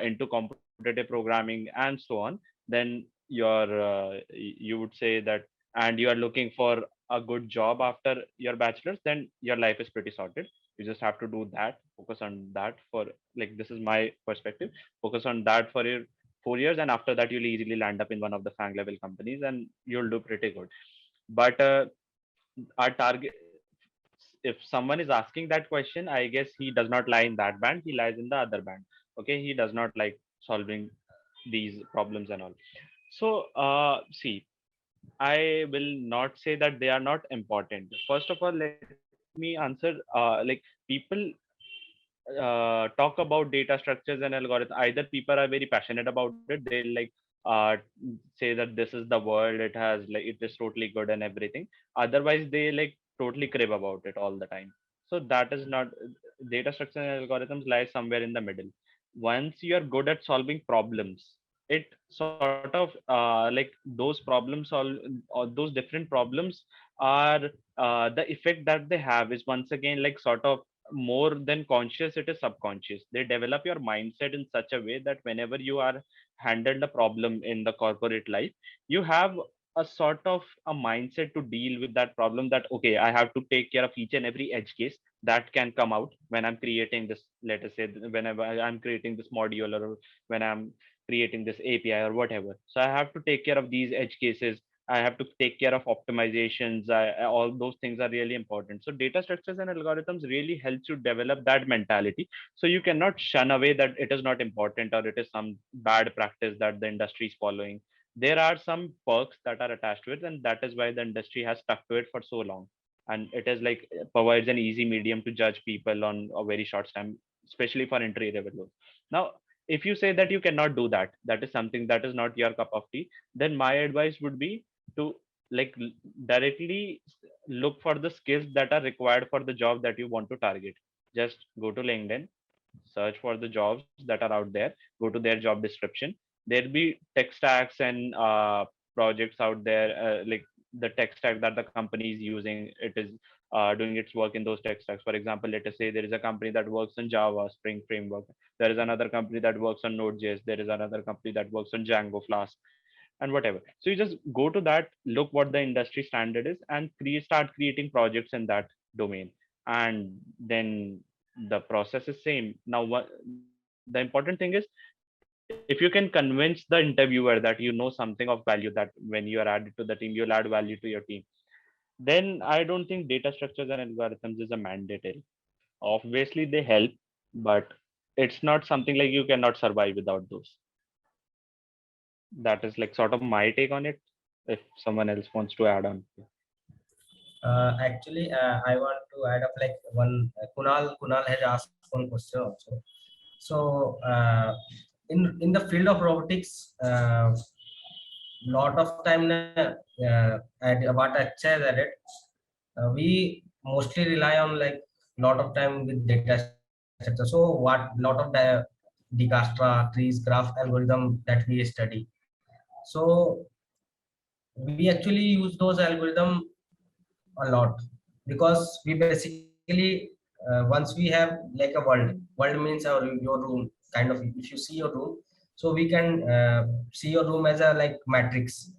into competitive programming and so on, then you would say that, and you are looking for a good job after your bachelor's, then your life is pretty sorted. You just have to do that, focus on that for, like, this is my perspective, focus on that for your 4 years, and after that you'll easily land up in one of the FANG level companies and you'll do pretty good. But our target, if someone is asking that question, I guess he does not lie in that band, he lies in the other band. Okay, he does not like solving these problems and all. So see, I will not say that they are not important. First of all, let me answer. People talk about data structures and algorithms. Either people are very passionate about it, they like say that this is the world. It has like it is totally good and everything. Otherwise, they like totally crib about it all the time. So that is not, data structure and algorithms lie somewhere in the middle. Once you are good at solving problems, it sort of like those problems or those different problems are the effect that they have is once again like sort of more than conscious, it is subconscious. They develop your mindset in such a way that whenever you are handled a problem in the corporate life, you have a sort of a mindset to deal with that problem, that okay, I have to take care of each and every edge case that can come out when I'm creating this, let us say whenever I'm creating this module, or when I'm creating this API or whatever. So I have to take care of these edge cases. I have to take care of optimizations. All those things are really important. So data structures and algorithms really helps you develop that mentality. So you cannot shun away that it is not important or it is some bad practice that the industry is following. There are some perks that are attached to it, and that is why the industry has stuck to it for so long. And it is like provides an easy medium to judge people on a very short time, especially for entry level roles. Now, if you say that you cannot do that, that is something that is not your cup of tea, then my advice would be to like directly look for the skills that are required for the job that you want to target. Just go to LinkedIn, search for the jobs that are out there, go to their job description. There'll be tech stacks and projects out there, like the tech stack that the company is using, it is doing its work in those tech stacks. For example, let us say there is a company that works on Java Spring framework, there is another company that works on Node.js, there is another company that works on Django Flask, and whatever. So you just go to that, look what the industry standard is, and start creating projects in that domain. And then the process is same. Now, what the important thing is, if you can convince the interviewer that you know something of value, that when you are added to the team, you'll add value to your team, then I don't think data structures and algorithms is a mandatory. Obviously, they help, but it's not something like you cannot survive without those. That is like sort of my take on it. If someone else wants to add on. Actually, I want to add up like one. Kunal has asked one question also. So in the field of robotics, lot of time at what अच्छा है that we mostly rely on like lot of time with data structure. So what lot of the Dijkstra, trees, graph algorithm that we study. So we actually use those algorithm a lot because we basically once we have like a world means your room kind of. If you see your room, so we can see your room as a like matrix,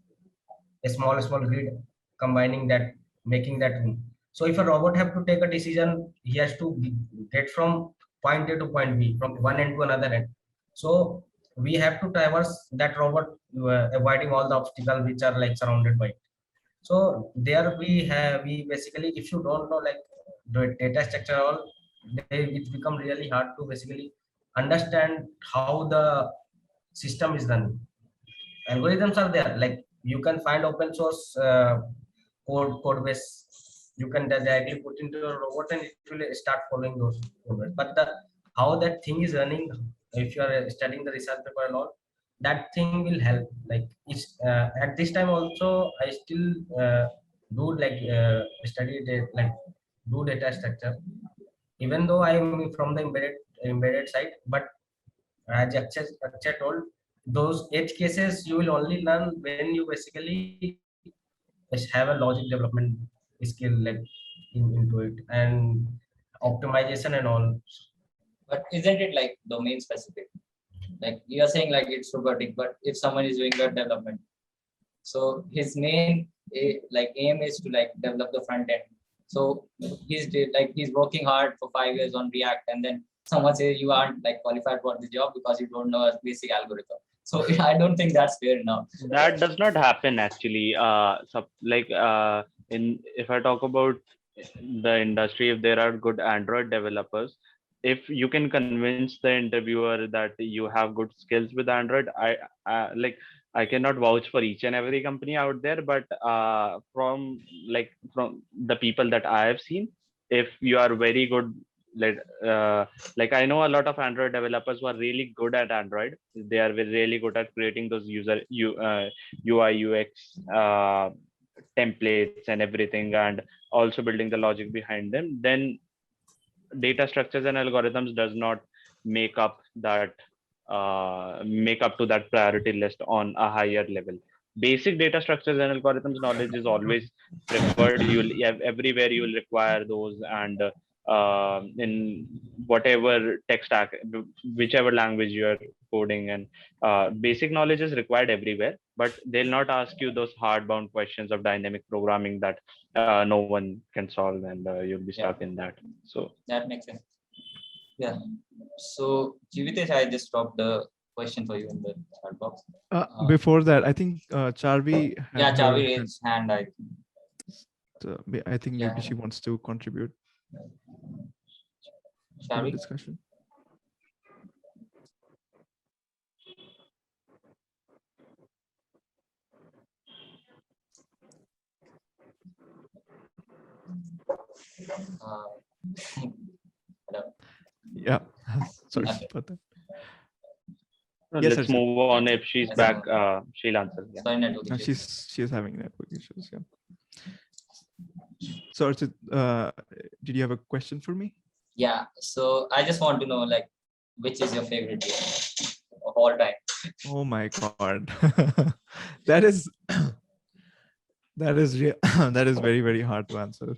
a small grid combining that, making that room. So if a robot have to take a decision, he has to get from point A to point B, from one end to another end. So we have to traverse that robot, avoiding all the obstacles which are like surrounded by it. So there we basically, if you don't know like the data structure all, it become really hard to basically understand how the system is done. Algorithms are there, like you can find open source code base, you can directly put into a robot and it will start following those code base. But the how that thing is running, if you are studying the research paper and all, that thing will help. Like it's at this time also I still do like study like do data structure, even though I am from the embedded side. But as Akshay told, those edge cases you will only learn when you basically have a logic development skill like into it, and optimization and all. But isn't it like domain specific? Like you're saying like it's robotic, but if someone is doing web development, so his main like aim is to like develop the front end. So he's working hard for 5 years on React, and then someone says you aren't like qualified for the job because you don't know a basic algorithm. So I don't think that's fair enough. That does not happen actually. If I talk about the industry, if there are good Android developers, if you can convince the interviewer that you have good skills with Android, I cannot vouch for each and every company out there, but from the people that I have seen, if you are very good, like I know a lot of Android developers who are really good at Android. They are really good at creating those UI UX templates and everything, and also building the logic behind them. Then data structures and algorithms does not make up to that priority list on a higher level. Basic data structures and algorithms knowledge is always preferred. You'll everywhere you will require those, and in whatever tech stack, whichever language you are coding, and basic knowledge is required everywhere. But they'll not ask you those hardbound questions of dynamic programming that no one can solve, and you'll be stuck in that. So that makes sense. Yeah. So Jivitesh, I just dropped the question for you in the chat box. Before that, I think Charvi. Yeah, Charvi raised hand. I think maybe she wants to contribute to the discussion. Hello. Yeah, sorry about that. Let's move on. If she's back, she'll answer. Yeah. Sorry, network No, issues. she's having network issues. Yeah. So, did you have a question for me? Yeah. So I just want to know, like, which is your favorite game of all time? Oh my God, that is that is very, very hard to answer.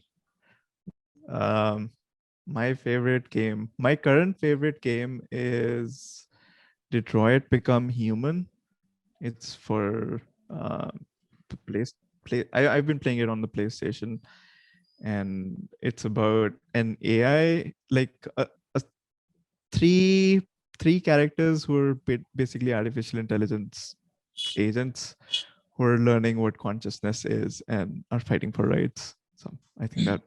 My favorite game, my current favorite game is Detroit Become Human. It's for I've been playing it on the PlayStation, and it's about an AI, like three characters who are basically artificial intelligence agents who are learning what consciousness is and are fighting for rights. So I think that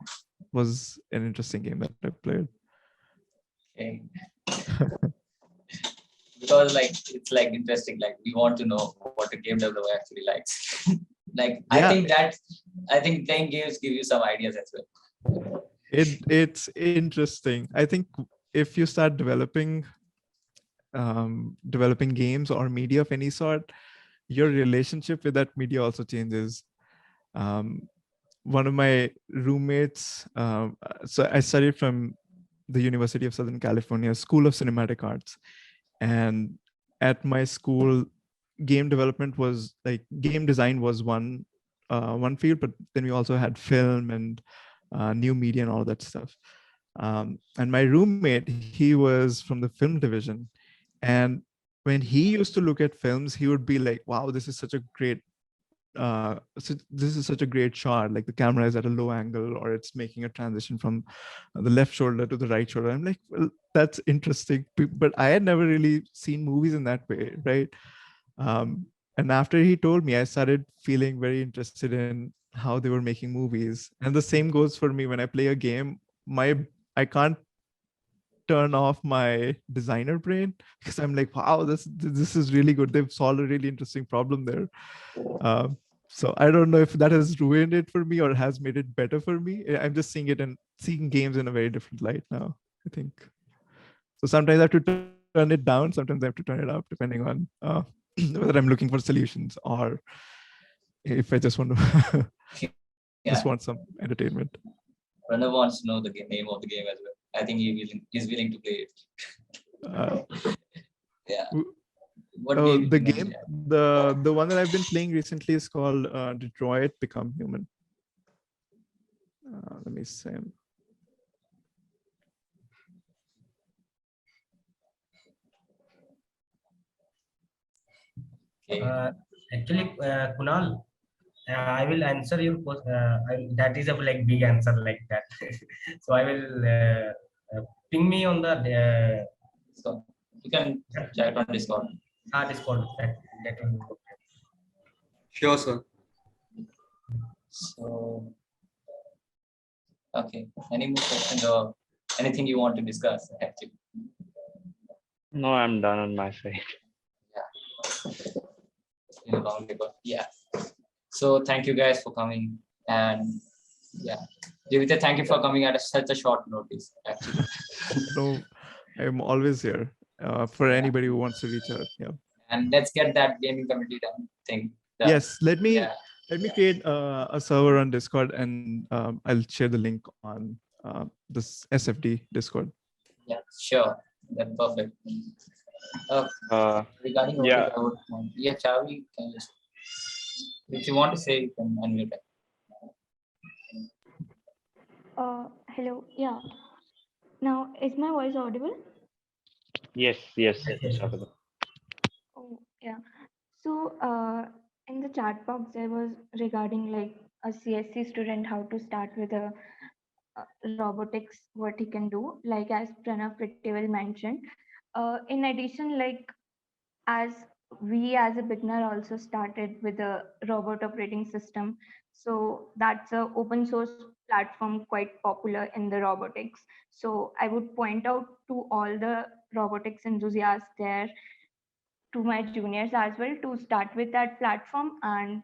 was an interesting game that I played. Okay. Because like it's like interesting, like we want to know what a game developer actually likes. Like yeah. I think playing games give you some ideas as well. It's interesting. I think if you start developing games or media of any sort, your relationship with that media also changes. one of my roommates, so I studied from the University of Southern California School of Cinematic Arts, and at my school, game development was like game design was one field, but then we also had film and new media and all that stuff. And my roommate, he was from the film division, and when he used to look at films, he would be like, "Wow, this is such a great this is such a great shot, like the camera is at a low angle or it's making a transition from the left shoulder to the right shoulder." I'm like, well, that's interesting, but I had never really seen movies in that way, right? And after he told me, I started feeling very interested in how they were making movies. And the same goes for me when I play a game. I can't turn off my designer brain because I'm like, wow, this is really good. They've solved a really interesting problem there. So I don't know if that has ruined it for me or has made it better for me. I'm just seeing it and seeing games in a very different light now, I think. So sometimes I have to turn it down, sometimes I have to turn it up, depending on whether I'm looking for solutions or if I just want to just want some entertainment. Pranav wants to know the name of the game as well. I think he's willing to play it. Yeah. What game? The game, the one that I've been playing recently is called Detroit Become Human. Let me see. Okay. Actually, Kunal, I will answer your question. That is a like big answer like that. So I will ping me on the. So you can chat on Discord. Discord. That will be okay. Sure, sir. So, okay. Any more questions or anything you want to discuss? Actually, No, I'm done on my side. in a long paper. Yeah. So thank you guys for coming, and yeah, Jivita, thank you for coming at such a short notice. Actually, No, I'm always here for anybody who wants to reach out. Yeah. and let's get that gaming community done thing. Done. Yes, let me Yeah. create a server on Discord, and I'll share the link on this SFD Discord. Yeah, sure. That's perfect. Regarding yeah. Chavi, can just, if you want to say, you can unmute it. Hello. Yeah. Now, is my voice audible? Yes. Oh, yeah. So, in the chat box, there was regarding like a CSC student, how to start with a robotics, what he can do, like as Pranav pretty well mentioned. In addition, like as we as a beginner also started with a robot operating system. So that's a open source platform quite popular in the robotics. So I would point out to all the robotics enthusiasts there, to my juniors as well, to start with that platform and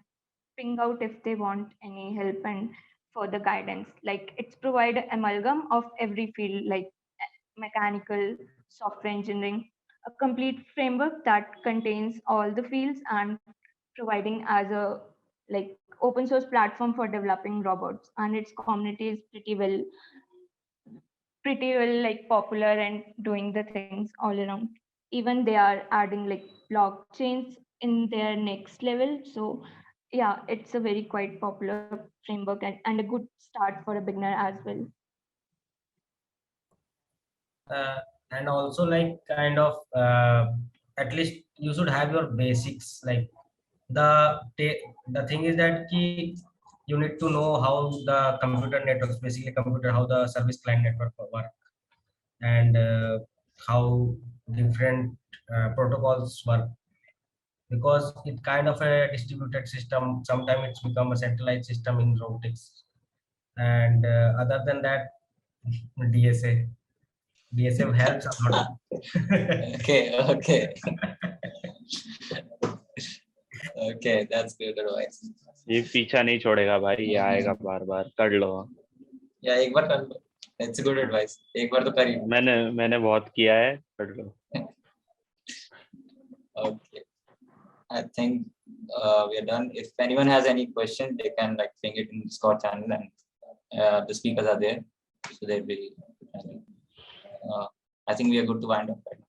ping out if they want any help and further guidance. Like it's provide an amalgam of every field, like mechanical, software engineering, a complete framework that contains all the fields and providing as a like open source platform for developing robots. And its community is pretty well like popular and doing the things all around. Even they are adding like blockchains in their next level. So yeah, it's a very quite popular framework and a good start for a beginner as well. And also like kind of at least you should have your basics. Like the thing is that you need to know how the computer networks, basically computer, how the service client network work, and how different protocols work, because it's kind of a distributed system. Sometimes it's become a centralized system in robotics. And other than that, DSA helps a lot. Okay. Okay, that's good advice. ये पीछा नहीं छोड़ेगा भाई, ये आएगा बार-बार, कर लो. Yeah, एक बार कर लो. It's a good advice. एक बार तो कर ही लो. मैंने बहुत किया है, कर लो. Okay. I think we are done. If anyone has any question, they can like ping it in Discord channel, and the speakers are there, so they'll be. I think we are good to wind up. Right?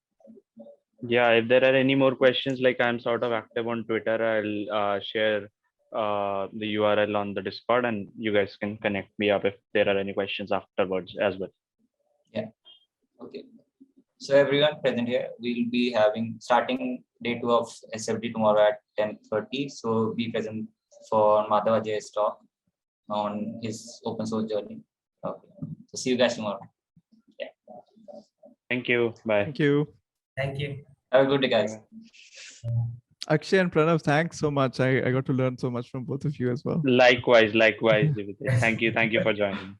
Yeah, if there are any more questions, like I'm sort of active on Twitter, I'll share the URL on the Discord, and you guys can connect me up if there are any questions afterwards as well. Yeah. Okay. So everyone present here, we'll be having starting day 2 of SFD tomorrow at 10:30. So be present for Madhava Jay's talk on his open source journey. Okay. So see you guys tomorrow. Yeah. Thank you. Bye. Thank you. Thank you. Have a good day, guys. Akshay and Pranav, thanks so much. I got to learn so much from both of you as well. Likewise, Divitri. Thank you for joining.